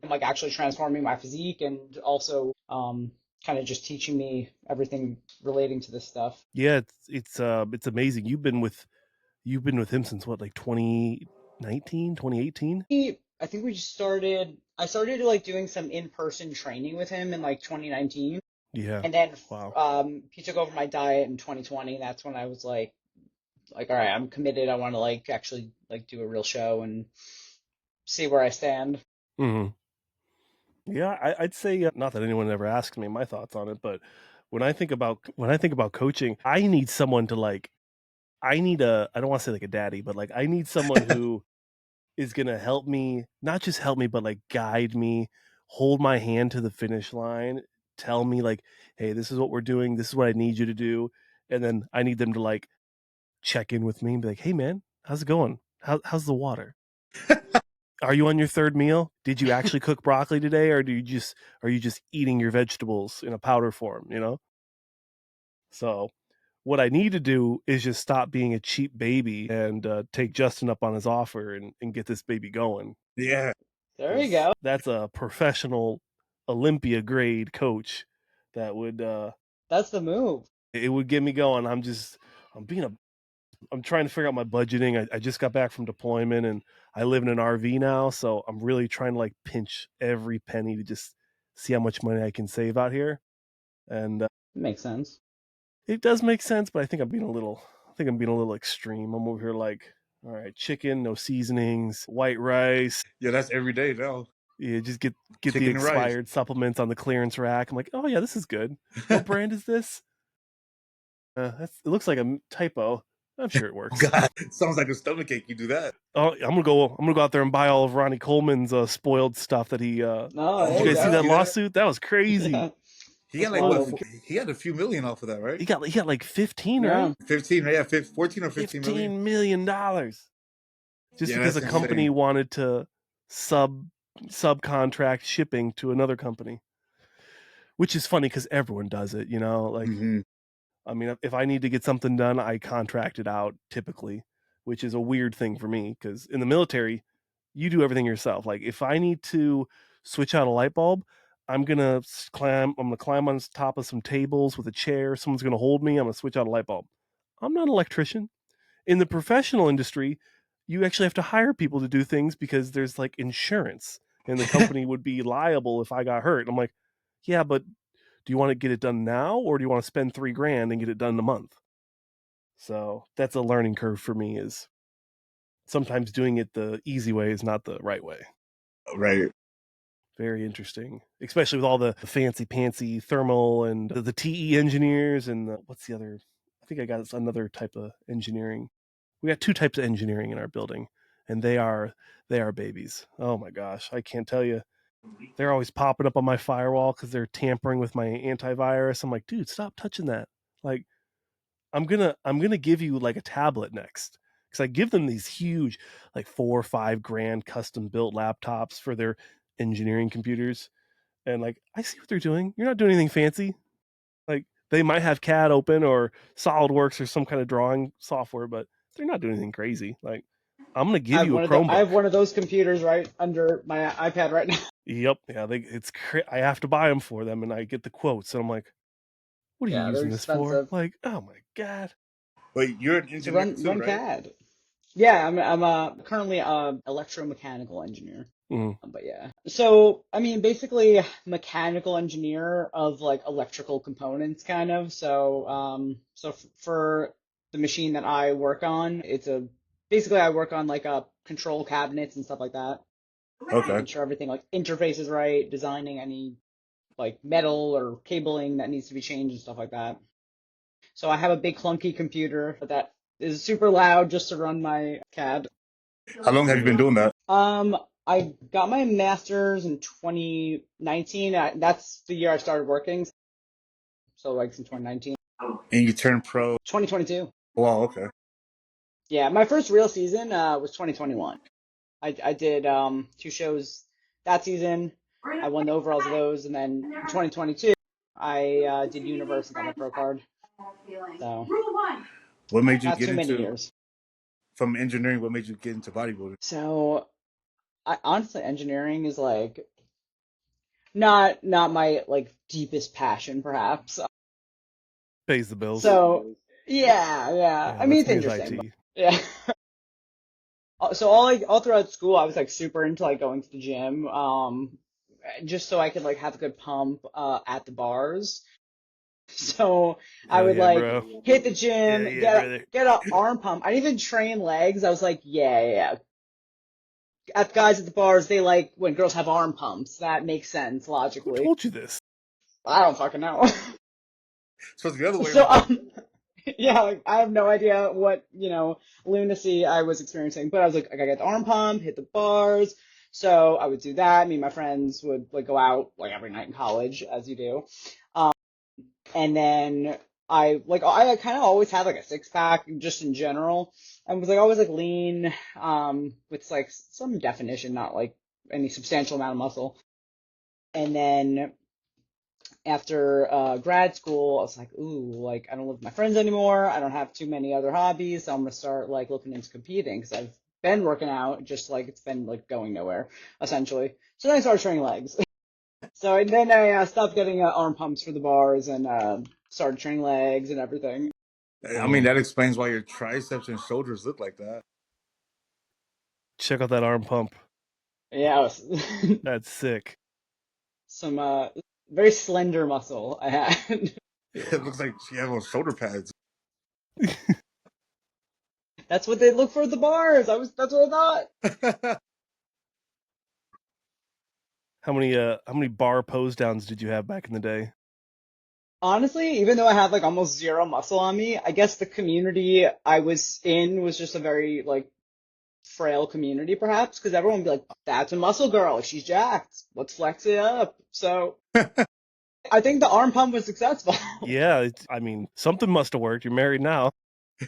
like actually transforming my physique and also kind of just teaching me everything relating to this stuff. Yeah, it's amazing. You've been with him since what, like 2019, 2018? I think I started like doing some in-person training with him in like 2019. Yeah. And then Wow. he took over my diet in 2020. That's when I was all right, I'm committed. I want to like actually like do a real show and see where I stand. Hmm. Yeah, I'd say not that anyone ever asked me my thoughts on it, but when I think about coaching, I need someone to like. I don't want to say like a daddy, but like I need someone who is gonna help me, not just help me, but like guide me, hold my hand to the finish line, tell me like, hey, this is what we're doing, this is what I need you to do, and then I need them to like check in with me and be like, hey man, how's it going? How's the water? Are you on your third meal? Did you actually cook broccoli today, or are you just eating your vegetables in a powder form? So what I need to do is just stop being a cheap baby and take Justin up on his offer and get this baby going. Yeah. There you Because go. that's a professional Olympia grade coach that would That's the move. It would get me going. I'm trying to figure out my budgeting. I just got back from deployment and I live in an RV now, so I'm really trying to like pinch every penny to just see how much money I can save out here. And Makes sense. it does make sense, but I think I'm being a little extreme. I'm over here like, all right, chicken, no seasonings, white rice. Yeah, that's every day now. Yeah, just get the Chicken and rice. expired supplements on the clearance rack. I'm like, oh yeah, this is good. What brand is this? It looks like a typo. I'm sure it works. God, sounds like a stomach ache. You do that. Oh, I'm gonna go out there and buy all of Ronnie Coleman's spoiled stuff that he. Oh, Did there you Oh, you guys did see you go. that see that? lawsuit? That was crazy. Yeah, He that's had like what? wild. He had a few million off of that, right? He got like 15, Yeah. right? 15, yeah, 14 or 15 million. $15 million just Yeah, because that's a company insane. wanted to subcontract shipping to another company, which is funny because everyone does it. Like Hmm. I mean, if I need to get something done, I contract it out typically, which is a weird thing for me because in the military, you do everything yourself. Like if I need to switch out a light bulb, I'm gonna climb on top of some tables with a chair. Someone's gonna hold me. I'm gonna switch out a light bulb. I'm not an electrician. In the professional industry, you actually have to hire people to do things because there's like insurance, and the company would be liable if I got hurt. And I'm like, yeah, but do you want to get it done now or do you want to spend $3,000 and get it done in a month? So that's a learning curve for me, is sometimes doing it the easy way is not the right way. Right. Very interesting, especially with all the fancy pantsy thermal and the TE engineers and what's the other? I think I got another type of engineering. We got two types of engineering in our building, and they are babies. Oh my gosh, I can't tell you. They're always popping up on my firewall because they're tampering with my antivirus. I'm like, dude, stop touching that. Like, I'm gonna give you like a tablet next because I give them these huge, like 4 or 5 grand custom built laptops for their engineering computers, and like I see what they're doing. You're not doing anything fancy. Like they might have CAD open or SolidWorks or some kind of drawing software, but they're not doing anything crazy. Like I'm gonna give you a I have Chromebook. one of those computers right under my iPad right now. Yep, yeah, I have to buy them for them, and I get the quotes, and I'm like, what are you Yeah, they're using this for? expensive Like, oh my god. But you're an to engineer too, run right? CAD. Yeah, I'm currently a electromechanical engineer. Mm. But yeah. So, I mean, basically mechanical engineer of like electrical components kind of. For the machine that I work on, basically I work on like control cabinets and stuff like that, Okay. making sure everything like interfaces right, designing any like metal or cabling that needs to be changed and stuff like that. So I have a big clunky computer that is super loud just to run my CAD. How long have you been doing that? Um, I got my master's in 2019. That's the year I started working. So like in 2019, And you turned pro. 2022. Wow. Okay. Yeah, my first real season was 2021. I did 2 shows that season. I won the overalls of those, and then in 2022 I did Universe and got my pro card. So What made you not get too many into years. from engineering? What made you get into bodybuilding? So honestly, engineering is like not my like deepest passion, perhaps. Pays the bills. So yeah. Yeah, I mean, that's it's me as interesting, but IT. yeah. So all throughout school, I was like super into like going to the gym, just so I could like have a good pump at the bars. So I Hell would yeah, like bro. hit the Hell gym, yeah, brother. get a arm pump. I didn't even train legs. I was like, yeah. At guys at the bars, they like when girls have arm pumps. That makes sense Who logically. told you this? I don't fucking know. So it's the other way So around. yeah, like, I have no idea what, lunacy I was experiencing, but I was like, I gotta get the arm pump, hit the bars. So I would do that. Me and my friends would like go out like every night in college, as you do. Um, and then I kind of always had like a 6 pack just in general. I was like always like lean, with like some definition, not like any substantial amount of muscle. And then after grad school, I was like, ooh, like I don't live with my friends anymore. I don't have too many other hobbies. So I'm gonna start like looking into competing because I've been working out, just like it's been like going nowhere, essentially. So then I started training legs. So and then I stopped getting arm pumps for the bars and started training legs and everything. I mean, Mm. that explains why your triceps and shoulders look like that. Check out that arm pump. Yeah, That's sick. some very slender muscle I had. It looks like she has on shoulder pads. That's what they look for at the bars. That's what I thought. How many bar pose downs did you have back in the day? Honestly, even though I have like almost zero muscle on me, I guess the community I was in was just a very like frail community, perhaps, because everyone would be like, "That's a muscle girl. She's jacked. Let's flex it up." So I think the arm pump was successful. Yeah, I mean, something must have worked. You're married now.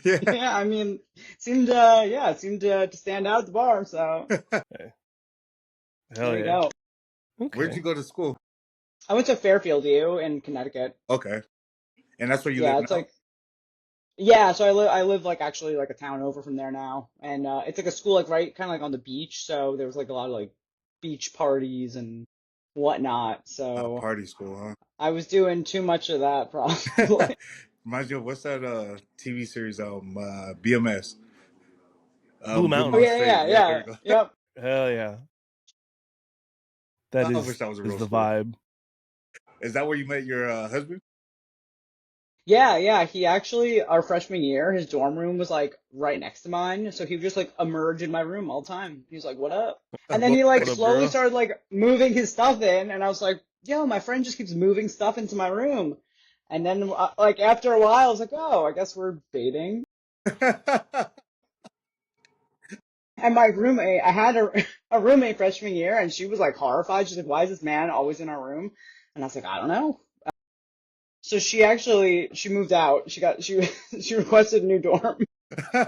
Yeah. Yeah, I mean, it seemed to stand out at the bar. So Okay. there Hell you yeah. go. Where'd Okay. you go to school? I went to Fairfield U in Connecticut. Okay. And that's where you Yeah, live it's now? like yeah. So I live like actually like a town over from there now, and it's like a school like right kind of like on the beach. So there was like a lot of like beach parties and whatnot. So Party school, I was doing too much of that huh? probably. Reminds you of what's that TV series, BMS. Blue Blue Oh Mountains. Mountain yeah, State. yeah, Yeah, there yeah. you go. Yep. Hell yeah. That I is wish that was a is real the school. vibe. Is that where you met your husband? Yeah, yeah. He actually, our freshman year, his dorm room was like right next to mine. So he would just like emerge in my room all the time. He was like, "What up?" And then Well, he like What up, slowly girl? started like moving his stuff in. And I was like, "Yo, my friend just keeps moving stuff into my room." And then like after a while, I was like, "Oh, I guess we're dating." And my roommate, I had a roommate freshman year, and she was like horrified. She's like, "Why is this man always in our room?" And I was like, "I don't know." So she moved out. She she requested a new dorm.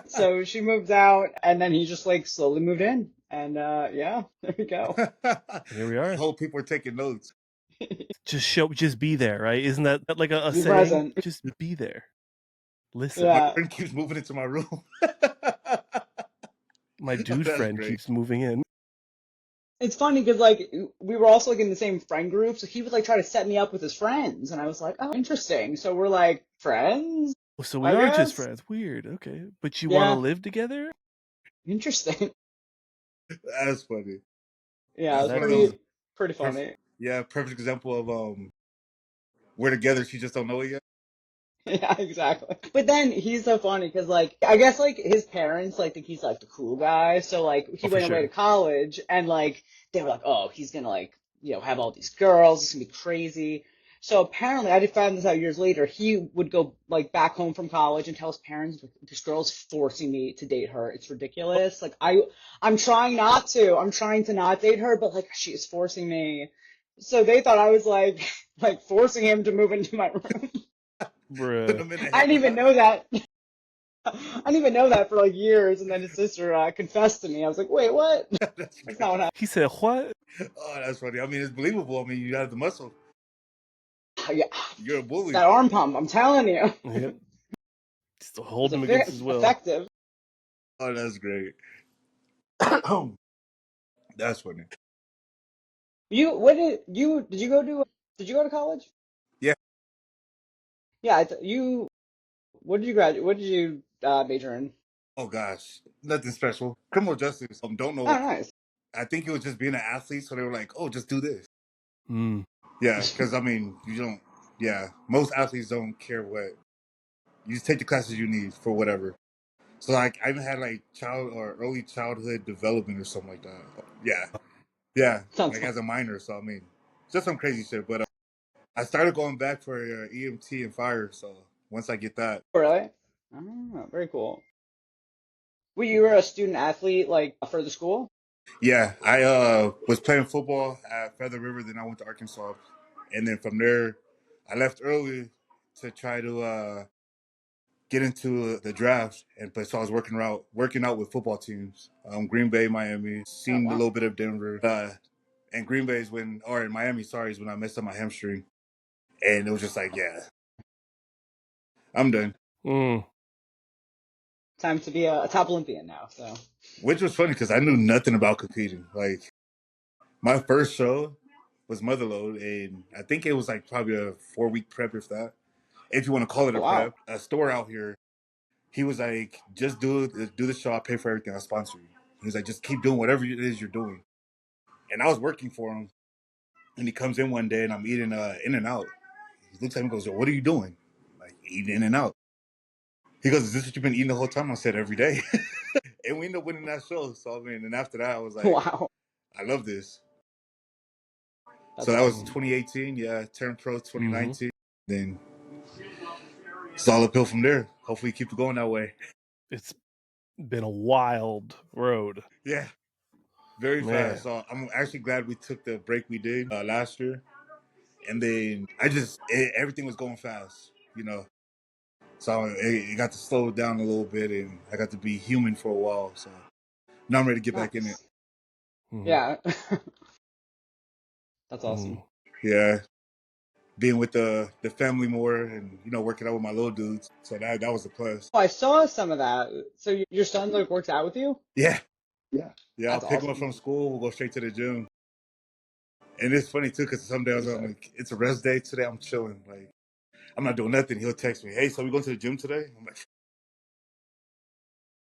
So she moved out, and then he just like slowly moved in, and yeah, there we go. Here we I are. hope people are taking notes. Just be there, right? Isn't that like a Be saying? present. Just be there. Listen. My Yeah, friend keeps moving into my room. My dude That's friend great. keeps moving in. it's funny because like we were also like in the same friend group, so he would like try to set me up with his friends, and I was like, oh, interesting. So we're like friends, Oh, so we I are just guess. friends. Weird. Okay. But you want to Yeah, live together? interesting. That's funny. Yeah, it That's was one of those That's pretty perfect, funny. yeah, perfect example of we're together. She just don't know it yet. Yeah, exactly. But then he's so funny because, like, I guess, like, his parents, like, think he's, like, the cool guy. So, like, he oh for went away to sure. college and, like, they were like, oh, he's gonna, like, have all these girls. It's gonna be crazy. So apparently, I just found this out years later. He would go, like, back home from college and tell his parents, like, this girl's forcing me to date her. It's ridiculous. Like, I'm trying not to. I'm trying to not date her, but, like, she is forcing me. So they thought I was, like, like, forcing him to move into my room. Put Bruh. them in a I didn't even headlock. know that. I didn't even know that for like years, and then his sister confessed to me. I was like, "Wait, what? That's That's great. not what He said what? Oh, that's funny. I mean, it's believable. I mean, you have the muscle. happened." Yeah, You're a bully. that arm pump. I'm telling you, Yep. Just it's hold him against his will. effective. Oh, that's great. That's funny. You what did you go to college? Yeah. Yeah, you. What did you graduate? What did you major in? Oh gosh, nothing special. Criminal justice. Don't know Oh, why. nice. I think it was just being an athlete, so they were like, "Oh, just do this." Mm. Yeah, because I mean, you don't. Yeah, most athletes don't care what. You just take the classes you need for whatever. So like, I even had like child or early childhood development or something like that. Yeah, yeah, Sounds like fun. as a minor. So I mean, just some crazy shit. But I started going back for EMT and fire. So once I get that, Really? Oh, very cool. Well, you were a student athlete like for the school? yeah, I was playing football at Feather River. Then I went to Arkansas, and then from there, I left early to try to get into the draft. And so I was working out with football teams, Green Bay, Miami, Oh, seen a wow. little bit of Denver, and Green Bay is or in Miami, sorry, is when I messed up my hamstring, and it was just like, yeah, I'm done. Mm. Time to be a top Olympian now. So. Which was funny because I knew nothing about competing. Like my first show was Motherload, and I think it was like probably a 4-week prep if that. if you want to call it Oh, a wow. prep, a store out here. He was like, just do the show. I'll pay for everything. I'll sponsor you. He was like, just keep doing whatever it is you're doing. And I was working for him. And he comes in one day and I'm eating In and Out. He looks at me and goes, "What are you doing?" I'm like, eating In and Out. He goes, "Is this what you've been eating the whole time?" I said, "Every day." And we ended up winning that show. So I mean, and after that, I was like, Wow. I love this. So That's that was awesome. 2018. Yeah, turned pro Mm-hmm. 2019. Then it's all uphill from there. Hopefully, keep it going that way. It's been a wild road, Yeah, very fast. man. So I'm actually glad we took the break we did last year. And then everything was going fast, you know. So it got to slow down a little bit, and I got to be human for a while. So now I'm ready to get back in it. Nice. Mm-hmm. Yeah. That's Mm-hmm. awesome. Yeah, being with the family more, and working out with my little dudes. So that was a plus. Oh, I saw some of that. So your son like works out with you? Yeah, yeah. I'll That's pick him up awesome. from school. We'll go straight to the gym. And it's funny too, because some days Pretty I'm sick. like, it's a rest day today. I'm chilling. Like I'm not doing nothing. He'll text me, "Hey, so we going to the gym today?" I'm like,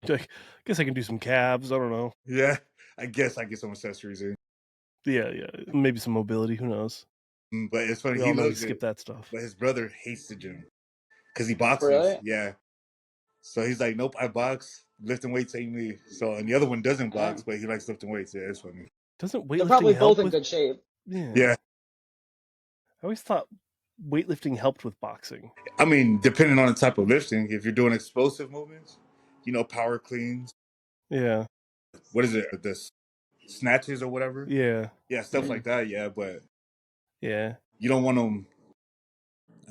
I guess I can do some calves. I don't know. "Yeah, I guess I get some accessories in." Yeah, yeah. Maybe some mobility. Who knows? But it's funny. We He all know you loves skip it, that stuff. but his brother hates the gym because he boxes. Really? Yeah. So he's like, "Nope, I box. Lifting weights ain't me." So and the other one doesn't box, Dang. but he likes lifting weights. Yeah, it's funny. Doesn't They're weightlifting probably both help in with? good shape. Yeah. Yeah. I always thought weightlifting helped with boxing. I mean, depending on the type of lifting, if you're doing explosive movements, power cleans. Yeah. What is it? The snatches or whatever. Yeah. Yeah, stuff Hmm. like that. Yeah, but Yeah. you don't want them.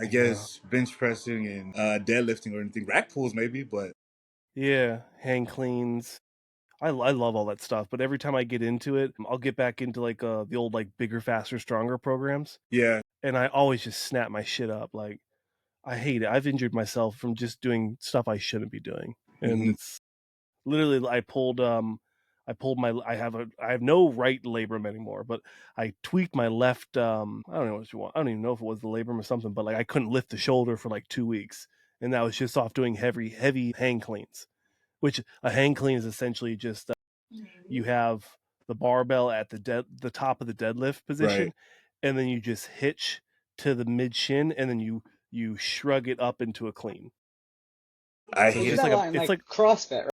I Yeah. guess bench pressing and deadlifting or anything. Rack pulls maybe, but Yeah. Hang cleans. I love all that stuff, but every time I get into it, I'll get back into like the old like bigger, faster, stronger programs, yeah. and I always just snap my shit up. Like I hate it. I've injured myself from just doing stuff I shouldn't be doing, and Hmm. it's literally I pulled my I have no right labrum anymore, but I tweaked my left I don't know what you want. I don't even know if it was the labrum or something, but like I couldn't lift the shoulder for like 2 weeks, and that was just off doing heavy hang cleans. Which a hang clean is essentially just you have the barbell at the top of the deadlift Right. position, and then you just hitch to the mid shin, and then you shrug it up into a clean. I So it's Isn't hate it. just that like line it's like like CrossFit, right?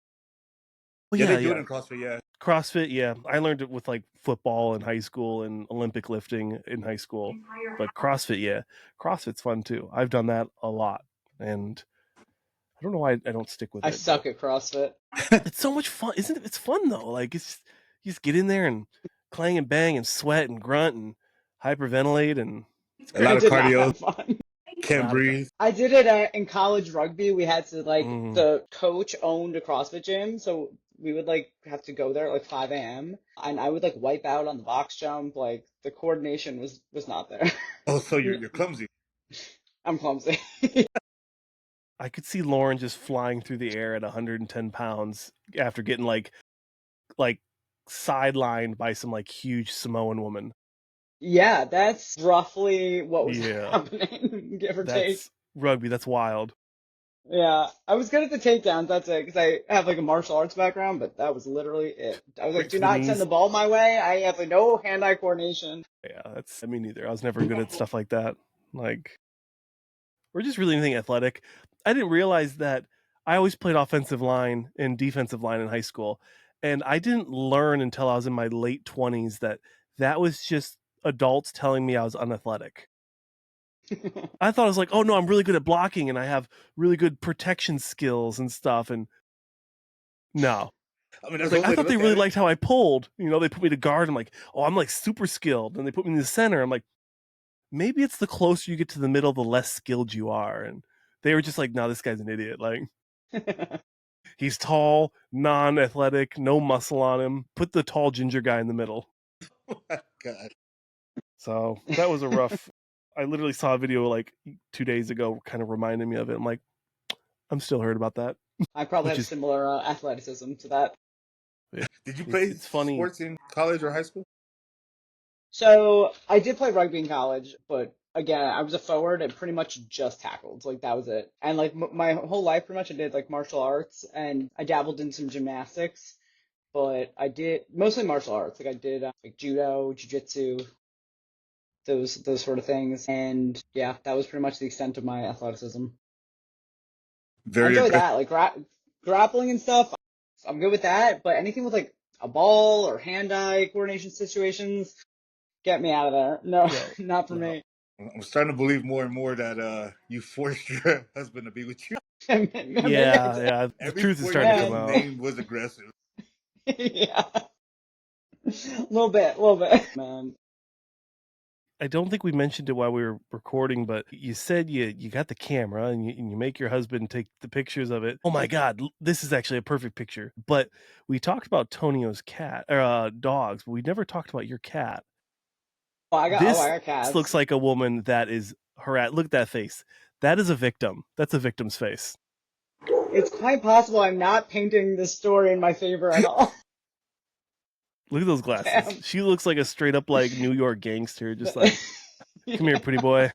oh Yeah, they yeah, do it yeah. in CrossFit. Yeah. CrossFit, yeah. I learned it with like football in high school and Olympic lifting in high school. But CrossFit, yeah. CrossFit's fun too. I've done that a lot. And I don't know why I don't stick with I it, but suck at CrossFit. it's so much fun. Isn't it? It's fun though. Like you just get in there and clang and bang and sweat and grunt and hyperventilate and it's A lot I great. of did not cardio. have fun. Can't Not a fan. breathe. I did it in college rugby. We had to like Mm, the coach owned a CrossFit gym, so we would like have to go there at like 5 a.m. and I would like wipe out on the box jump. Like the coordination was not there. Oh, so you're clumsy. I'm clumsy. I could see Lauren just flying through the air at 110 pounds after getting like sidelined by some like huge Samoan woman. Yeah, that's roughly what was Yeah, happening, give or take. that's rugby. That's wild. Yeah, I was good at the takedowns, that's it, because I have like a martial arts background, but that was literally it. I was like, Right do to the not send the knees. ball my way. I have like no hand-eye coordination. Yeah, that's me neither. I was never good at stuff like that. Like, or just really anything athletic. I didn't realize that I always played offensive line and defensive line in high school, and I didn't learn until I was in my late 20s that that was just adults telling me I was unathletic. I thought I was like, oh no, I'm really good at blocking and I have really good protection skills and stuff. And no, I mean, it's that's like one I way to thought they look at really it. liked how I pulled. They put me to guard. I'm like, oh, I'm like super skilled, and they put me in the center. I'm like, maybe it's the closer you get to the middle, the less skilled you are. And they were just like, no, this guy's an idiot. Like he's tall, non-athletic, no muscle on him. Put the tall ginger guy in the middle. God. So that was a rough. I literally saw a video like 2 days ago, kind of reminding me of it. I'm like, I'm still hurt about that, I probably which have is similar athleticism to that. Did you it's play it's funny. sports in college or high school? So I did play rugby in college, but again, I was a forward and pretty much just tackled. Like that was it. And like m my whole life, pretty much, I did like martial arts and I dabbled in some gymnastics, but I did mostly martial arts. Like I did like judo, jiu-jitsu, those sort of things. And yeah, that was pretty much the extent of my athleticism. I Very enjoy aggressive. that, like grappling and stuff. I'm good with that, but anything with like a ball or hand-eye coordination situations, get me out of there. No, No, not for no. me. I'm starting to believe more and more that you forced your husband to be with you. Maybe I Yeah, did. yeah. The Every truth is sport starting you to come just Maybe. out. named was aggressive. Yeah, a a little bit, man. I don't think we mentioned it while we were recording, but you said you got the camera and you make your husband take the pictures of it. Oh my God, this is actually a perfect picture. But we talked about Tonio's cat or dogs, but we never talked about your cat. I This got looks cats. like a woman that is harassed. Look at that face. That is a victim. That's a victim's face. It's quite possible I'm not painting this story in my favor at all. Look at those glasses. Damn. She looks like a straight up like New York gangster, just The, like, come here, yeah. pretty boy.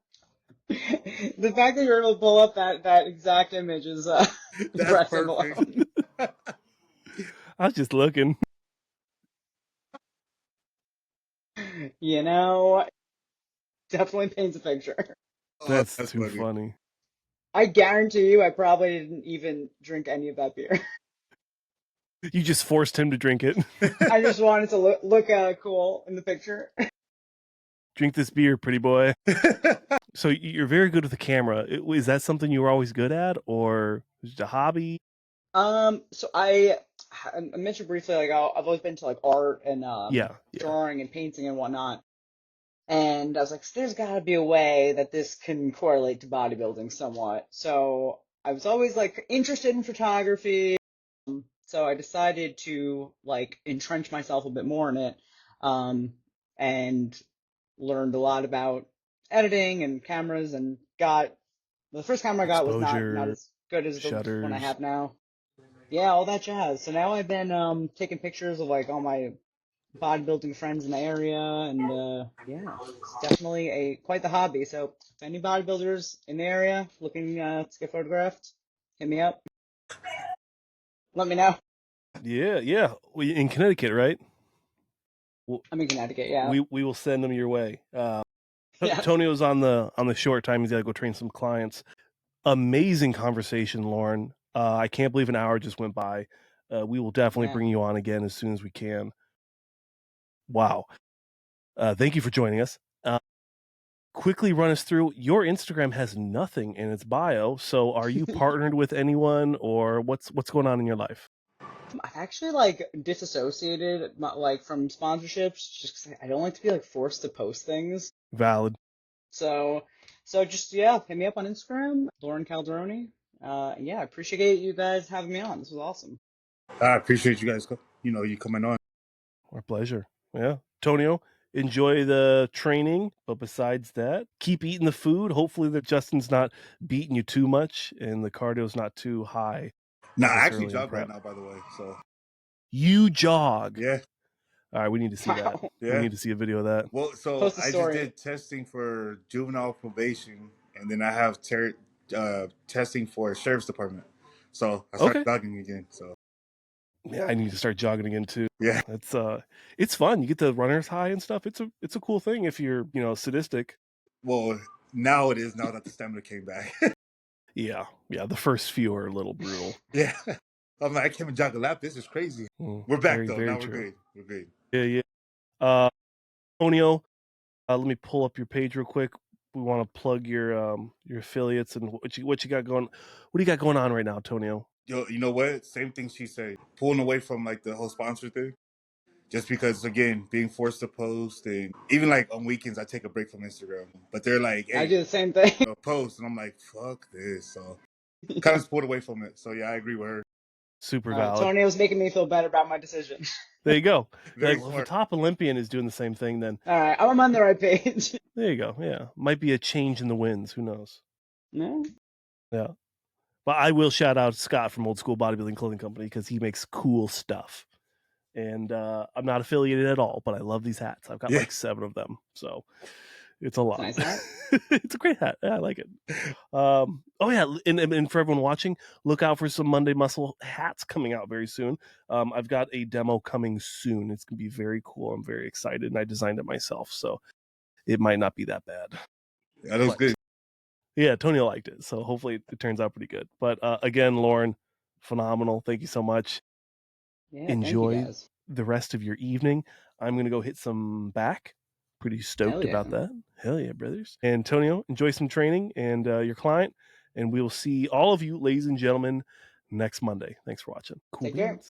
The fact that you're able to pull up that exact image is That's impressive perfect. alone. I was just looking. You know, definitely paints a picture. Oh, That's that's too funny. funny. I guarantee you, I probably didn't even drink any of that beer. You just forced him to drink it. I just wanted to look cool in the picture. Drink this beer, pretty boy. So you're very good with the camera. Is that something you were always good at, or is it a hobby? So I mentioned briefly, like I've always been to like art and Yeah, yeah. drawing and painting and whatnot. And I was like, there's got to be a way that this can correlate to bodybuilding somewhat. So I was always like interested in photography. So I decided to like entrench myself a bit more in it, and learned a lot about editing and cameras and got the first camera I got was not Exposure, as good as the one I shutters, have now. Yeah, all that jazz. So now I've been taking pictures of like all my bodybuilding friends in the area, and yeah, it's definitely a quite the hobby. So if any bodybuilders in the area looking to get photographed, hit me up. Let me know. yeah, yeah. In Connecticut, right? Well, I'm in Connecticut. Yeah. we will send them your way. Yes. Tonio's on the short time. He's got to go train some clients. Amazing conversation, Loren. I can't believe an hour just went by. We will definitely Yeah. bring you on again as soon as we can. Wow. Thank you for joining us. Quickly run us through. Your Instagram has nothing in its bio, so are you partnered with anyone, or what's going on in your life? I've actually like disassociated like from sponsorships just 'cause I don't like to be like forced to post things. Valid. So so just yeah, hit me up on Instagram, Loren Calderoni. Yeah, I appreciate you guys having me on. This was awesome. I appreciate you guys, you coming on. Our pleasure. Yeah. Tonio, enjoy the training, but besides that, keep eating the food. Hopefully that Justin's not beating you too much and the cardio's not too high Nah, I this actually early in jog right prep. now, by the way. So You jog. yeah, All right, we need to see that. Wow. We yeah. need to see a video of that. Well, so Post a I just story. did testing for juvenile probation, and then I have testing for sheriff's department. So I started Okay. jogging again. So Yeah, I need to start jogging again too. yeah. It's fun. You get the runner's high and stuff. It's a cool thing if you're, sadistic. Well, now it is. Now that the stamina came back. Yeah. Yeah, the first few are a little brutal. Yeah. I'm like, I can't even jog a lap. This is crazy. We're back Very, though. very Now we're true. good. We're good. Yeah, yeah. Tonio, let me pull up your page real quick. We want to plug your affiliates and what you got going. What do you got going on right now, Tonio? Yo, you know what? Same thing she said. Pulling away from like the whole sponsor thing. Just because, again, being forced to post, and even like on weekends, I take a break from Instagram. But they're like, I "Hey, do the same thing. post," and I'm like, "Fuck this." So kind of pulled away from it. So yeah, I agree with her. Super valid. Tony was making me feel better about my decision. There you go. You're Very like, well, if a smart. top Olympian is doing the same thing, then All right, I'm on the right page. there you go. Yeah, might be a change in the winds. Who knows? No? Yeah. But I will shout out Scott from Old School Bodybuilding Clothing Company because he makes cool stuff. and I'm not affiliated at all, but I love these hats. I've got Yeah. like 7 of them, so it's a It's a lot. nice hat. It's a great hat. Yeah, I like it. Oh yeah, and for everyone watching, look out for some Monday Muscle hats coming out very soon. I've got a demo coming soon. It's gonna be very cool. I'm very excited, and I designed it myself, so it might not be that bad. That was But good. yeah, Tonio liked it, so hopefully it turns out pretty good. But again, Loren, phenomenal. Thank you so much. Yeah, thank you Enjoy guys. the rest of your evening. I'm gonna go hit some back. Pretty Hell stoked about yeah. that. Hell yeah, brothers. Antonio, enjoy some training and your client. And we will see all of you, ladies and gentlemen, next Monday. Thanks for watching. Cool Take care. beans.